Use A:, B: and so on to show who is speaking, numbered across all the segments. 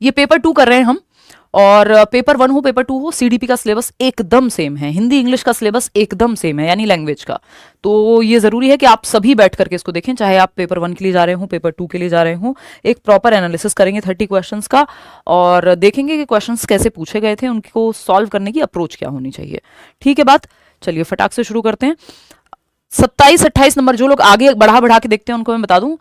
A: ये पेपर 2 कर रहे हैं हम, और पेपर 1 हो पेपर 2 हो, सीडीपी का सिलेबस एकदम सेम है, हिंदी इंग्लिश का सिलेबस एकदम सेम है, यानी लैंग्वेज का। तो ये जरूरी है कि आप सभी बैठ करके इसको देखें, चाहे आप पेपर 1 के लिए जा रहे हो, पेपर 2 के लिए जा रहे हो। एक प्रॉपर एनालिसिस करेंगे 30 क्वेश्चंस का, और देखेंगे कि क्वेश्चंस कैसे पूछे गए थे, उनको सॉल्व करने की अप्रोच क्या होनी चाहिए। ठीक है बात, चलिए फटाक से शुरू करते हैं। 27-28 नंबर जो लोग आगे बढ़ा के देखते हैं उनको मैं बता दूं,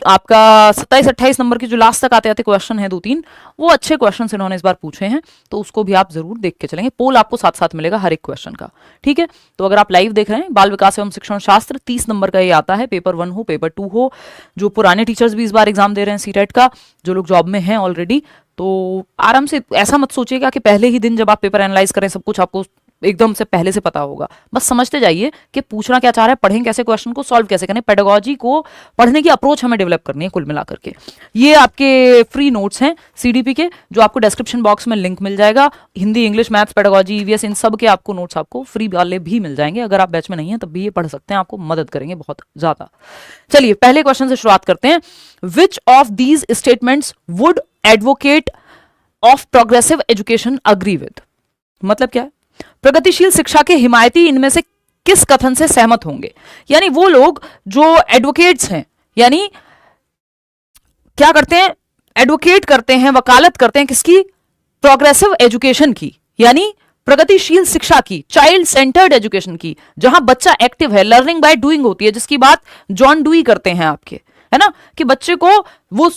A: आपका 27-28 नंबर के जो लास्ट तक आते क्वेश्चन है 2-3, वो अच्छे क्वेश्चन इन्होंने इस बार पूछे हैं, तो उसको भी आप जरूर देख के चलेंगे। पोल आपको साथ साथ मिलेगा हर एक क्वेश्चन का। ठीक है, तो अगर आप लाइव देख रहे हैं, बाल विकास एवं शिक्षण शास्त्र 30 नंबर का ये आता है, पेपर 1 हो पेपर 2 हो। जो पुराने टीचर्स भी इस बार एग्जाम दे रहे हैं सीटेट का, जो लोग जॉब में हैं ऑलरेडी, तो आराम से ऐसा मत सोचिएगा कि पहले ही दिन जब आप पेपर एनालाइज करें सब कुछ आपको एकदम से पहले से पता होगा। बस समझते जाइए कि पूछना क्या चाह रहा है, पढ़ें कैसे, क्वेश्चन को सॉल्व कैसे करें, पेडागोजी को पढ़ने की अप्रोच हमें डेवलप करनी है कुल मिलाकर के। ये आपके फ्री नोट्स हैं सीडीपी के, जो आपको डिस्क्रिप्शन बॉक्स में लिंक मिल जाएगा। Hindi, English, maths, pedagogy, EVS, इन सब के आपको नोट्स आपको फ्री वाले भी मिल जाएंगे। अगर आप बैच में नहीं है तब भी ये पढ़ सकते हैं, आपको मदद करेंगे बहुत ज्यादा। चलिए पहले क्वेश्चन से शुरुआत करते हैं। Which of these statements would advocate of progressive education agree with? मतलब क्या है? प्रगतिशील शिक्षा के हिमायती इनमें से किस कथन से सहमत होंगे? यानी वो लोग जो एडवोकेट्स हैं, यानी क्या करते हैं, एडवोकेट करते हैं, वकालत करते हैं किसकी? प्रोग्रेसिव एजुकेशन की, यानी प्रगतिशील शिक्षा की, चाइल्ड सेंटर्ड एजुकेशन की, जहां बच्चा एक्टिव है, लर्निंग बाय डूइंग होती है, जिसकी बात जॉन डुई करते हैं आपके, है ना, कि बच्चे को वो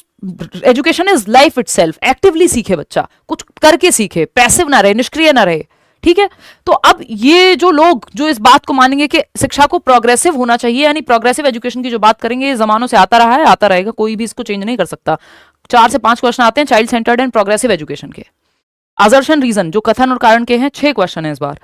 A: education is life itself, actively सीखे, बच्चा कुछ करके सीखे, पैसिव ना रहे, निष्क्रिय ना रहे। ठीक है, तो अब ये जो लोग जो इस बात को मानेंगे कि शिक्षा को प्रोग्रेसिव होना चाहिए, यानी प्रोग्रेसिव एजुकेशन की जो बात करेंगे, ये जमानों से आता रहा है, आता रहेगा, कोई भी इसको चेंज नहीं कर सकता। 4 से 5 क्वेश्चन आते हैं child centred and progressive education के। असर्शन रीजन जो कथन और कारण के हैं 6 क्वेश्चन है इस बार।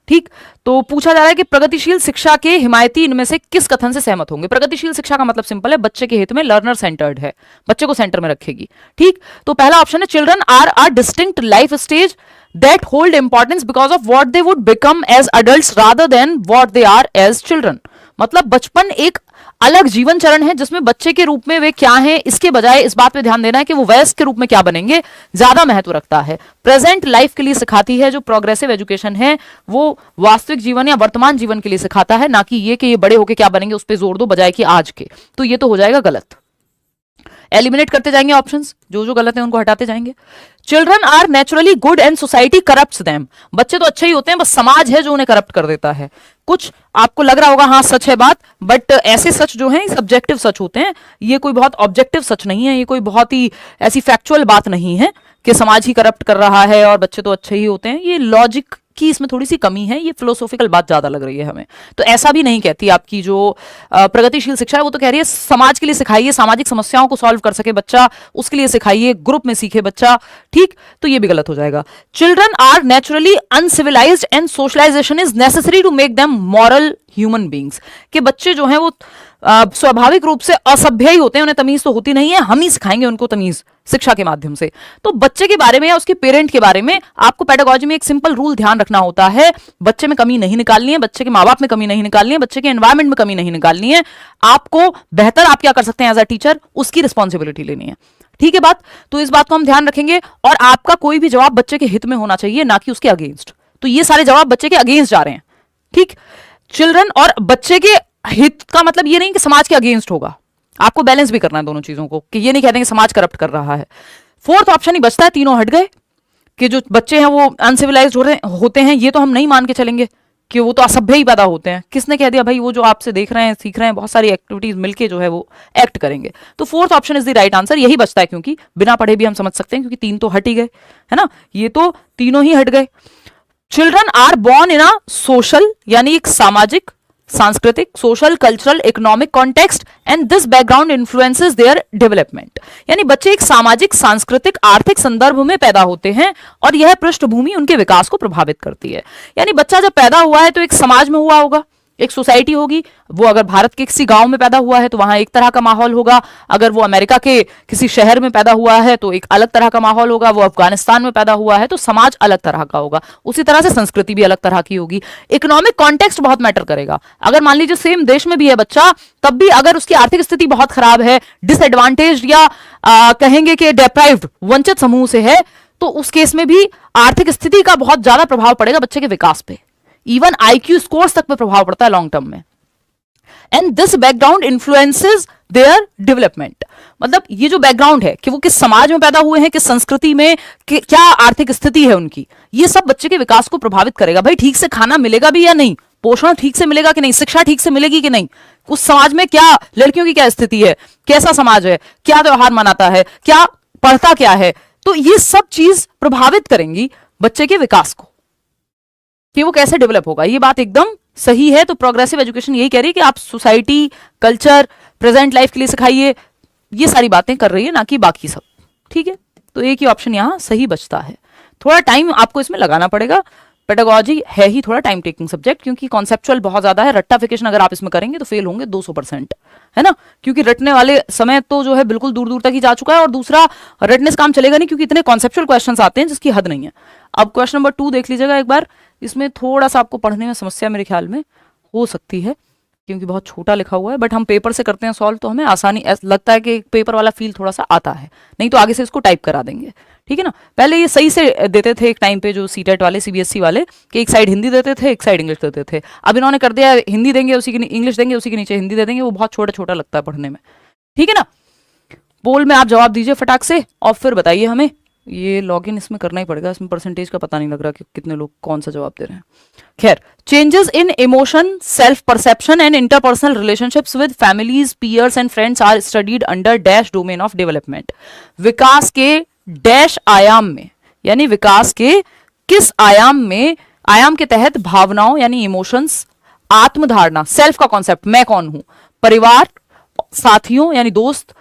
A: ठीक, तो पूछा जा रहा है कि प्रगतिशील शिक्षा के हिमायती इनमें से किस कथन से सहमत होंगे? प्रगतिशील शिक्षा का मतलब सिंपल है, बच्चे के हित में, लर्नर सेंटर्ड है, बच्चे को सेंटर में रखेगी। ठीक, तो पहला ऑप्शन है children are a distinct life stage that hold importance because of what they would become as adults rather than what they are as children। मतलब बचपन एक अलग जीवन चरण है जिसमें बच्चे के रूप में वे क्या हैं, इसके बजाय इस बात पे ध्यान देना है कि वो वयस्क के रूप में क्या बनेंगे, ज्यादा महत्व रखता है। प्रेजेंट लाइफ के लिए सिखाती है, जो प्रोग्रेसिव एजुकेशन है वो वास्तविक जीवन या वर्तमान जीवन के लिए सिखाता है, ना कि ये कि ये बड़े होके क्या बनेंगे उस पर जोर दो बजाय कि आज के। तो ये तो हो जाएगा गलत। एलिमिनेट करते जाएंगे ऑप्शंस, जो जो गलत है उनको हटाते जाएंगे। Children are naturally good and society corrupts them. बच्चे तो अच्छे ही होते हैं, बस समाज है जो उन्हें करप्ट कर देता है। कुछ आपको लग रहा होगा हाँ सच है बात, बट ऐसे सच जो हैं सब्जेक्टिव सच होते हैं, ये कोई बहुत ऑब्जेक्टिव सच नहीं है, ये कोई बहुत ही ऐसी फैक्चुअल बात नहीं है कि समाज ही करप्ट कर रहा है और बच्चे तो अच्छे ही होते हैं। ये लॉजिक की इसमें थोड़ी सी कमी है, ये फिलोसॉफिकल बात ज्यादा लग रही है हमें। तो ऐसा भी नहीं कहती आपकी जो प्रगतिशील शिक्षा है, वो तो कह रही है समाज के लिए सिखाइए, सामाजिक समस्याओं को सॉल्व कर सके बच्चा, उसके लिए सिखाइए, ग्रुप में सीखे बच्चा। ठीक, तो ये भी गलत हो जाएगा। Children are naturally uncivilised and socialisation is necessary to make them moral human beings. के बच्चे जो हैं वो स्वाभाविक रूप से असभ्य ही होते हैं, उन्हें तमीज तो होती नहीं है, हम ही सिखाएंगे उनको तमीज शिक्षा के माध्यम से। तो बच्चे के बारे में या उसके पेरेंट के बारे में आपको पेडागोजी में एक सिंपल रूल ध्यान रखना होता है, बच्चे में कमी नहीं निकालनी है, बच्चे के माँ बाप में कमी नहीं निकालनी है, बच्चे के एनवायरमेंट में कमी नहीं निकालनी है। आपको बेहतर आप क्या कर सकते हैं एज अ टीचर, उसकी रिस्पॉन्सिबिलिटी लेनी है। ठीक है बात, तो इस बात को हम ध्यान रखेंगे। और आपका कोई भी जवाब बच्चे के हित में होना चाहिए, ना कि उसके अगेंस्ट। तो ये सारे जवाब बच्चे के अगेंस्ट जा रहे हैं। ठीक, चिल्ड्रन और बच्चे के हित का मतलब ये नहीं कि समाज के अगेंस्ट होगा, आपको बैलेंस भी करना है दोनों चीजों को, कि ये नहीं कहते कि समाज करप्ट कर रहा है। फोर्थ ऑप्शन ही बचता है, तीनों हट गए, कि जो बच्चे हैं वो अनसिविलाइज्ड होते हैं, ये तो हम नहीं मान के चलेंगे कि वो तो असभ्य ही पैदा होते हैं। किसने कह दिया भाई? वो जो आपसे देख रहे हैं, सीख रहे हैं, बहुत सारी एक्टिविटीज मिलके जो है वो एक्ट करेंगे। तो fourth option is the right answer, यही बचता है, क्योंकि बिना पढ़े भी हम समझ सकते हैं, क्योंकि 3 तो हट ही गए, है ना, ये तो तीनों ही हट गए। Children are born in a social, यानी एक सामाजिक, सांस्कृतिक, social, cultural, economic context and this background influences their development. यानी बच्चे एक सामाजिक, सांस्कृतिक, आर्थिक संदर्भ में पैदा होते हैं और यह पृष्ठभूमि उनके विकास को प्रभावित करती है। यानी बच्चा जब पैदा हुआ है तो एक समाज में हुआ होगा, एक सोसाइटी होगी, वो अगर भारत के किसी गांव में पैदा हुआ है तो वहां एक तरह का माहौल होगा, अगर वो अमेरिका के किसी शहर में पैदा हुआ है तो एक अलग तरह का माहौल होगा, वो अफगानिस्तान में पैदा हुआ है तो समाज अलग तरह का होगा, उसी तरह से संस्कृति भी अलग तरह की होगी। इकोनॉमिक कॉन्टेक्स्ट बहुत मैटर करेगा। अगर मान लीजिए सेम देश में भी है बच्चा, तब भी अगर उसकी आर्थिक स्थिति बहुत खराब है, डिसएडवांटेज या कहेंगे कि डेप्राइव्ड, वंचित समूह से है, तो उस केस में भी आर्थिक स्थिति का बहुत ज्यादा प्रभाव पड़ेगा बच्चे के विकास पे, इवन आईक्यू स्कोर्स तक पे प्रभाव पड़ता है लॉन्ग टर्म में। And this background influences their development. मतलब ये जो बैकग्राउंड है कि वो किस समाज में पैदा हुए हैं, किस संस्कृति में, क्या आर्थिक स्थिति है उनकी, ये सब बच्चे के विकास को प्रभावित करेगा। भाई ठीक से खाना मिलेगा भी या नहीं, पोषण ठीक से मिलेगा कि नहीं, शिक्षा ठीक से मिलेगी कि नहीं, उस समाज में क्या लड़कियों की क्या स्थिति है, कैसा समाज है, क्या त्योहार मनाता है, क्या पढ़ता क्या है, तो ये सब चीज प्रभावित करेंगी बच्चे के विकास को कि वो कैसे डेवलप होगा। ये बात एकदम सही है। तो प्रोग्रेसिव एजुकेशन यही कह रही है कि आप सोसाइटी, कल्चर, प्रेजेंट लाइफ के लिए सिखाइए, ये सारी बातें कर रही है, ना कि बाकी सब। ठीक है, तो एक ही ऑप्शन यहां सही बचता है। थोड़ा टाइम आपको इसमें लगाना पड़ेगा, पेडागोजी है ही थोड़ा टाइम टेकिंग सब्जेक्ट, क्योंकि कॉन्सेप्चुअल बहुत ज्यादा है। रट्टाफिकेशन अगर आप इसमें करेंगे तो फेल होंगे 200%, है ना, क्योंकि रटने वाले समय तो जो है बिल्कुल दूर दूर तक ही जा चुका है, और दूसरा रटने से काम चलेगा नहीं, क्योंकि इतने कॉन्सेप्चुअल क्वेश्चंस आते हैं जिसकी हद नहीं है। अब क्वेश्चन नंबर 2 देख लीजिएगा एक बार, इसमें थोड़ा सा आपको पढ़ने में समस्या मेरे ख्याल में हो सकती है, क्योंकि बहुत छोटा लिखा हुआ है, बट हम पेपर से करते हैं सॉल्व तो हमें आसानी लगता है कि पेपर वाला फील थोड़ा सा आता है, नहीं तो आगे से इसको टाइप करा देंगे। ठीक है ना, पहले ये सही से देते थे एक टाइम पे जो सीटेट वाले, सीबीएसई वाले, कि एक साइड हिंदी देते थे, एक साइड इंग्लिश देते थे। अब इन्होंने कर दिया हिंदी देंगे उसी की इंग्लिश देंगे, उसी के नीचे हिंदी दे देंगे, वो बहुत छोटा छोटा लगता है पढ़ने में। ठीक है ना, पोल में आप जवाब दीजिए फटाक से और फिर बताइए हमें। ये लॉगिन इसमें करना ही पड़ेगा, इसमें परसेंटेज का पता नहीं लग रहा कि कितने लोग कौन सा जवाब दे रहे हैं। खैर, changes in emotion, self perception and interpersonal relationships with families, peers and friends are studied under dash domain of development. विकास के डैश आयाम में, यानी विकास के किस आयाम में, आयाम के तहत भावनाओं यानी इमोशंस, आत्मधारणा, सेल्फ का कॉन्सेप्ट, मैं कौन हूं, परिवार, साथियों यानी दोस्त,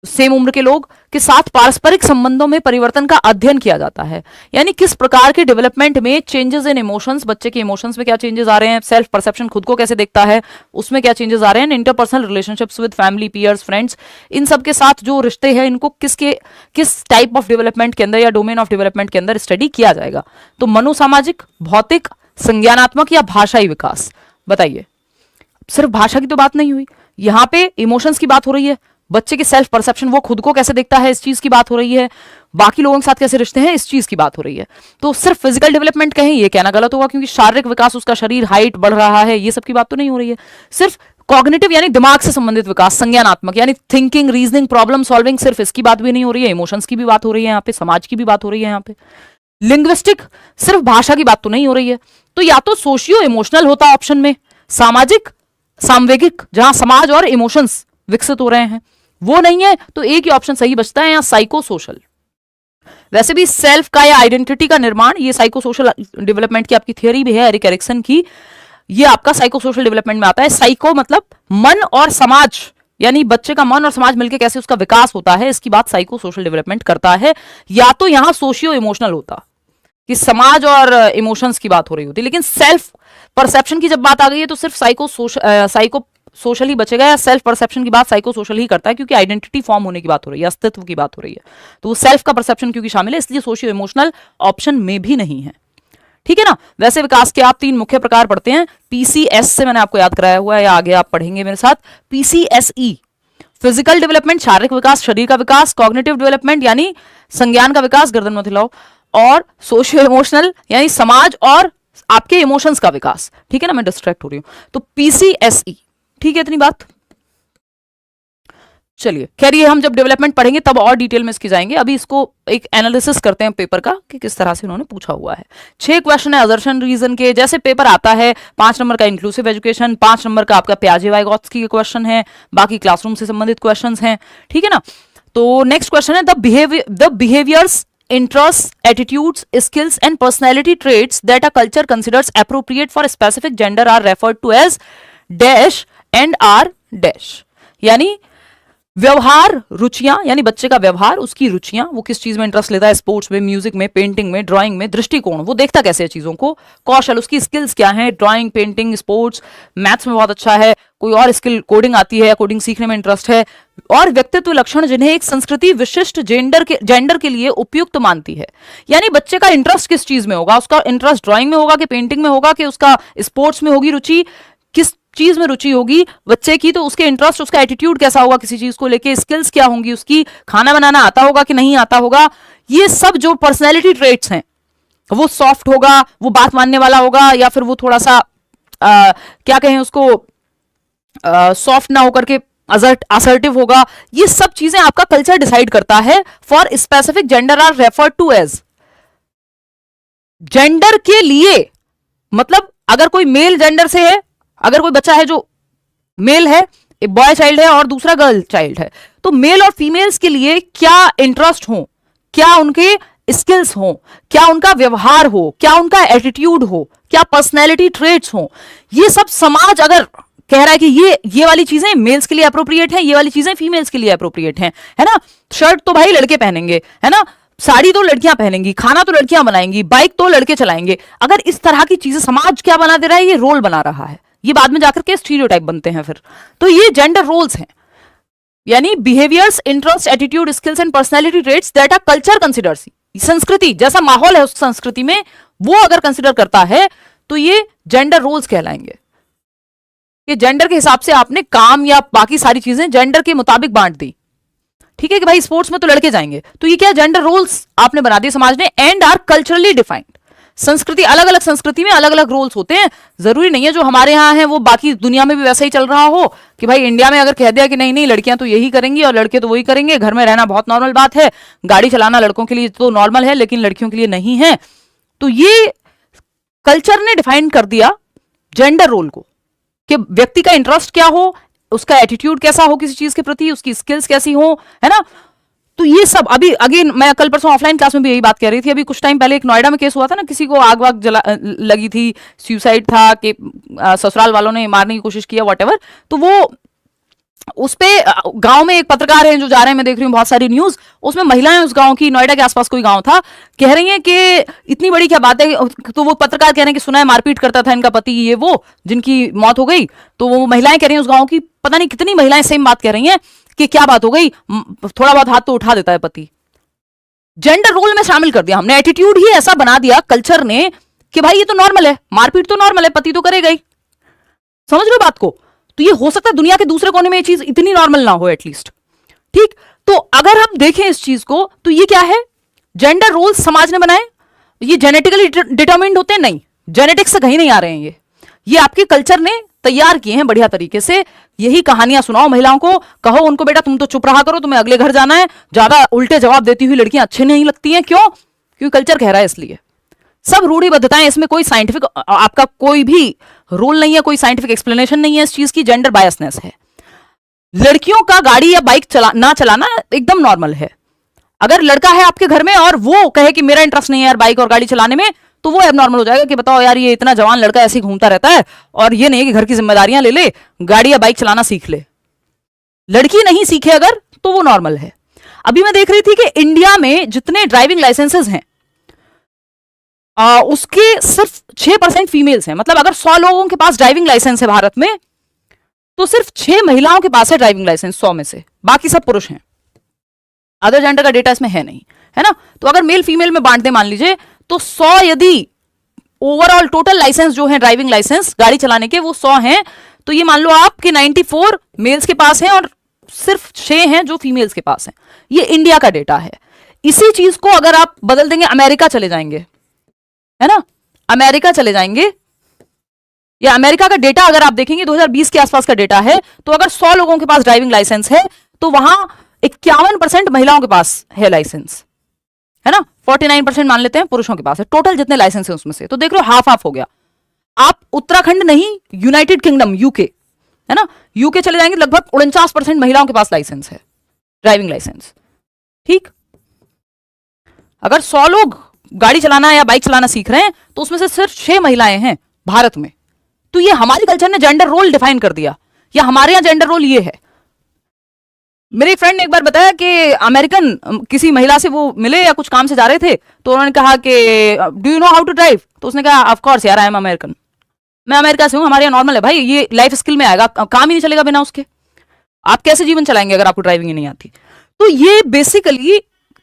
A: सेम उम्र के लोग के साथ पारस्परिक संबंधों में परिवर्तन का अध्ययन किया जाता है। यानी किस प्रकार के डेवलपमेंट में चेंजेस इन इमोशंस, बच्चे के इमोशंस में क्या चेंजेस आ रहे हैं, सेल्फ परसेप्शन, खुद को कैसे देखता है, उसमें क्या चेंजेस आ रहे हैं, interpersonal relationships with family, peers, friends, इन सब के साथ जो रिश्ते हैं इनको किस टाइप ऑफ डेवलपमेंट के अंदर या डोमेन ऑफ डेवलपमेंट के अंदर स्टडी किया जाएगा। तो मनोसामाजिक, भौतिक, संज्ञानात्मक या भाषाई विकास। बताइए, सिर्फ भाषा की तो बात नहीं हुई, यहां पे इमोशंस की बात हो रही है, बच्चे की सेल्फ परसेप्शन, वो खुद को कैसे देखता है, इस चीज की बात हो रही है, बाकी लोगों के साथ कैसे रिश्ते हैं, इस चीज की बात हो रही है। तो सिर्फ फिजिकल डेवलपमेंट कहें ये कहना गलत होगा, क्योंकि शारीरिक विकास, उसका शरीर, हाइट बढ़ रहा है, ये सब की बात तो नहीं हो रही है। सिर्फ कॉग्निटिव यानी दिमाग से संबंधित विकास, संज्ञानात्मक यानी थिंकिंग, रीजनिंग, प्रॉब्लम सॉल्विंग, सिर्फ इसकी बात भी नहीं हो रही है, इमोशंस की भी बात हो रही है यहाँ पे, समाज की भी बात हो रही है यहाँ पे। लिंग्विस्टिक, सिर्फ भाषा की बात तो नहीं हो रही है। तो या तो सोशियो इमोशनल होता ऑप्शन में, सामाजिक, सामवेगिक, जहां समाज और इमोशंस विकसित हो रहे हैं, वो नहीं है, तो एक ही ऑप्शन सही बचता है यहाँ, साइको सोशल। वैसे भी सेल्फ का या आइडेंटिटी का निर्माण, ये साइको सोशल डेवलपमेंट की आपकी थियरी भी है एरिक एरिक्सन की, ये आपका साइको सोशल डेवलपमेंट में आता है। साइको मतलब मन और समाज, यानी बच्चे का मन और समाज मिलकर कैसे उसका विकास होता है, इसकी बात साइको सोशल डेवलपमेंट करता है। या तो यहां सोशियो इमोशनल होता कि समाज और इमोशंस की बात हो रही होती, लेकिन सेल्फ परसेप्शन की जब बात आ गई है तो सिर्फ साइको सोशल ही बचेगा, या सेल्फ परसेप्शन की बात साइको सोशल ही करता है, क्योंकि आइडेंटिटी फॉर्म होने की बात हो रही है, अस्तित्व की बात हो रही है, तो वो सेल्फ का परसेप्शन क्योंकि शामिल है, इसलिए सोशियो इमोशनल ऑप्शन में भी नहीं है। ठीक है ना। वैसे विकास के आप 3 मुख्य प्रकार पढ़ते हैं, पीसीएस से मैंने आपको याद कराया हुआ है, या आगे आप पढ़ेंगे मेरे साथ। पीसीएसई, फिजिकल डेवलपमेंट, शारीरिक विकास, शरीर का विकास, कॉग्निटिव डेवलपमेंट यानी संज्ञान का विकास, गर्दन मत हिलाओ, और सोशियो इमोशनल यानी समाज और आपके इमोशंस का विकास। ठीक है ना, मैं डिस्ट्रैक्ट हो रही हूं, तो पीसीएसई। ठीक है, इतनी बात। चलिए, खैर ये हम जब डेवलपमेंट पढ़ेंगे तब और डिटेल में इसकी जाएंगे, अभी इसको एक एनालिसिस करते हैं पेपर का कि किस तरह से उन्होंने पूछा हुआ है। 6 क्वेश्चन है असर्शन रीजन के, जैसे पेपर आता है। 5 नंबर का इंक्लूसिव एजुकेशन, 5 नंबर का आपका प्याजे वाइगॉत्स्की के क्वेश्चन है, बाकी क्लासरूम से संबंधित क्वेश्चन हैं। ठीक है ना। तो नेक्स्ट क्वेश्चन है the behaviours, interests, attitudes, skills and personality traits that a culture considers appropriate for a specific gender are referred to as dash and are dash। यानी व्यवहार रुचियां, यानी बच्चे का व्यवहार, उसकी रुचियां, वो किस चीज में इंटरेस्ट लेता है, स्पोर्ट्स में, म्यूजिक में, पेंटिंग में, ड्राइंग में। दृष्टिकोण, वो देखता कैसे है चीजों को। कौशल, उसकी स्किल्स क्या है, ड्राइंग, पेंटिंग, स्पोर्ट्स, मैथ्स में बहुत अच्छा है, कोई और स्किल, कोडिंग आती है, कोडिंग सीखने में इंटरेस्ट है। और व्यक्तित्व लक्षण जिन्हें एक संस्कृति विशिष्ट जेंडर के लिए उपयुक्त मानती है, यानी बच्चे का इंटरेस्ट किस चीज में होगा, उसका इंटरेस्ट ड्राइंग में होगा कि पेंटिंग में होगा कि उसका स्पोर्ट्स में होगी रुचि, किस चीज में रुचि होगी बच्चे की, तो उसके इंटरेस्ट, उसका एटीट्यूड कैसा होगा किसी चीज को लेके, स्किल्स क्या होंगी उसकी, खाना बनाना आता होगा कि नहीं आता होगा। ये सब जो पर्सनैलिटी ट्रेट्स हैं, वो सॉफ्ट होगा, वो बात मानने वाला होगा, या फिर वो थोड़ा सा क्या कहें उसको, सॉफ्ट ना होकर के असर्टिव होगा। ये सब चीजें आपका कल्चर डिसाइड करता है। For specific gender are referred to as, gender के लिए मतलब अगर कोई मेल जेंडर से है, अगर कोई बच्चा है जो मेल है, एक बॉय चाइल्ड है और दूसरा गर्ल चाइल्ड है, तो मेल और फीमेल्स के लिए क्या इंटरेस्ट हो, क्या उनके स्किल्स हो, क्या उनका व्यवहार हो, क्या उनका एटीट्यूड हो, क्या पर्सनैलिटी ट्रेट्स हो, ये सब समाज अगर कह रहा है कि ये वाली चीजें मेल्स के लिए अप्रोप्रिएट हैं, ये वाली चीजें फीमेल्स के लिए अप्रोप्रिएट हैं, है ना। शर्ट तो भाई लड़के पहनेंगे, है ना, साड़ी तो लड़कियां पहनेंगी, खाना तो लड़कियां बनाएंगी, बाइक तो लड़के चलाएंगे। अगर इस तरह की चीजें समाज क्या बना दे रहा है, ये रोल बना रहा है, ये बाद में जाकर के स्टीरियोटाइप बनते हैं फिर। तो ये जेंडर रोल्स हैं, यानी behaviours, interest, attitude, skills and personality traits that our culture considers. संस्कृति, जैसा माहौल है उस संस्कृति में, वो अगर कंसिडर करता है तो ये जेंडर रोल्स कहलाएंगे। ये जेंडर के हिसाब से आपने काम या बाकी सारी चीजें जेंडर के मुताबिक बांट दी, ठीक है कि भाई स्पोर्ट्स में तो लड़के जाएंगे, तो ये क्या जेंडर रोल्स आपने बना दिए समाज ने, एंड आर कल्चरली डिफाइंड। संस्कृति, अलग अलग संस्कृति में अलग अलग रोल्स होते हैं, जरूरी नहीं है जो हमारे यहाँ है वो बाकी दुनिया में भी वैसा ही चल रहा हो, कि भाई इंडिया में अगर कह दिया कि नहीं नहीं लड़कियां तो यही करेंगी और लड़के तो वही करेंगे, घर में रहना बहुत नॉर्मल बात है, गाड़ी चलाना लड़कों के लिए तो नॉर्मल है लेकिन लड़कियों के लिए नहीं है। तो ये कल्चर ने डिफाइन कर दिया जेंडर रोल को, कि व्यक्ति का इंटरेस्ट क्या हो, उसका एटीट्यूड कैसा हो किसी चीज के प्रति, उसकी स्किल्स कैसी हो, है ना। तो ये सब अभी अगेन मैं कल परसों ऑफलाइन क्लास में भी यही बात कह रही थी। अभी कुछ टाइम पहले एक नोएडा में केस हुआ था ना, किसी को आग वाग जला लगी थी, सुसाइड था कि ससुराल वालों ने मारने की कोशिश किया, व्हाटएवर। तो वो उस पे गांव में एक पत्रकार है जो जा रहे हैं, मैं देख रही हूँ बहुत सारी न्यूज, उसमें महिलाएं उस गांव की, नोएडा के आसपास कोई गांव था, कह रही हैं कि इतनी बड़ी क्या बात है। तो वो पत्रकार कह रहे हैं कि सुना है मारपीट करता था इनका पति, ये वो जिनकी मौत हो गई। तो वो महिलाएं कह रही हैं उस गांव की, पता नहीं कितनी महिलाएं सेम बात कह रही हैं कि क्या बात हो गई, थोड़ा बहुत हाथ तो उठा देता है पति। जेंडर रोल में शामिल कर दिया हमने, एटीट्यूड ही ऐसा बना दिया कल्चर ने कि भाई ये तो नॉर्मल है, मारपीट तो नॉर्मल है, पति तो करेगा ही। समझ लो बात को। तो ये हो सकता है दुनिया के दूसरे कोने में ये चीज इतनी नॉर्मल ना हो एटलीस्ट, ठीक। तो अगर हम देखें इस चीज को तो ये क्या है, जेंडर रोल्स समाज ने बनाए। ये जेनेटिकली डिटरमाइंड होते हैं? नहीं, जेनेटिक्स से कहीं नहीं आ रहे हैं ये आपके कल्चर ने तैयार किए हैं बढ़िया तरीके से। यही कहानियां सुनाओ महिलाओं को, कहो उनको बेटा तुम तो चुप रहा करो, तुम्हें अगले घर जाना है, ज्यादा उल्टे जवाब देती हुई लड़कियां अच्छी नहीं लगती हैं। क्यों? क्योंकि कल्चर कह रहा है इसलिए। सब रूढ़िबद्धताएं, इसमें कोई साइंटिफिक आपका कोई भी रोल नहीं है, कोई साइंटिफिक एक्सप्लेनेशन नहीं है इस चीज की, जेंडर बायसनेस है। लड़कियों का गाड़ी या बाइक ना चलाना एकदम नॉर्मल है। अगर लड़का है आपके घर में और वो कहे कि मेरा इंटरेस्ट नहीं है यार बाइक और गाड़ी चलाने में, तो वो एबनॉर्मल हो जाएगा कि बताओ यार ये इतना जवान लड़का ऐसे ही घूमता रहता है और ये नहीं कि घर की जिम्मेदारियां ले ले, गाड़ी या बाइक चलाना सीख ले। लड़की नहीं सीखे अगर तो वो नॉर्मल है। अभी मैं देख रही थी कि इंडिया में जितने ड्राइविंग लाइसेंसेस हैं उसके सिर्फ 6% फीमेल्स हैं। मतलब अगर 100 लोगों के पास ड्राइविंग लाइसेंस है भारत में, तो सिर्फ 6 महिलाओं के पास है ड्राइविंग लाइसेंस 100 में से, बाकी सब पुरुष हैं। अदर जेंडर का डेटा इसमें है नहीं, है ना। तो अगर मेल फीमेल में बांट दे मान लीजिए, तो 100 यदि ओवरऑल टोटल लाइसेंस जो है ड्राइविंग लाइसेंस गाड़ी चलाने के वो 100 हैं, तो ये मान लो आप कि 94 मेल्स के पास हैं और सिर्फ 6 हैं जो फीमेल्स के पास हैं। ये इंडिया का डेटा है। इसी चीज को अगर आप बदल देंगे, अमेरिका चले जाएंगे, है ना, अमेरिका चले जाएंगे, या अमेरिका का डेटा अगर आप देखेंगे 2020 के आसपास का डेटा है, तो अगर 100 लोगों के पास ड्राइविंग लाइसेंस है तो वहां 51% महिलाओं के पास है लाइसेंस, है ना, 49% मान लेते हैं पुरुषों के पास है टोटल जितने लाइसेंस है उसमें से। तो देख लो हाफ हाफ हो गया। आप उत्तराखंड नहीं, यूनाइटेड किंगडम यूके, है ना, यूके चले जाएंगे, लगभग 49% महिलाओं के पास लाइसेंस है, ड्राइविंग लाइसेंस, ठीक। अगर 100 लोग गाड़ी चलाना या बाइक चलाना सीख रहे हैं तो उसमें से सिर्फ 6 महिलाएं हैं भारत में। तो ये हमारे कल्चर ने जेंडर रोल डिफाइन कर दिया, या हमारे यहां जेंडर रोल ये है। मेरे फ्रेंड ने एक बार बताया कि अमेरिकन किसी महिला से वो मिले या कुछ काम से जा रहे थे, तो उन्होंने कहा कि do you know how to drive, तो उसने कहा ऑफ कोर्स यार, आई एम अमेरिकन, मैं अमेरिका से हूँ, हमारे यहाँ नॉर्मल है भाई, ये लाइफ स्किल में आएगा, काम ही नहीं चलेगा बिना उसके, आप कैसे जीवन चलाएंगे अगर आपको ड्राइविंग ही नहीं आती। तो ये बेसिकली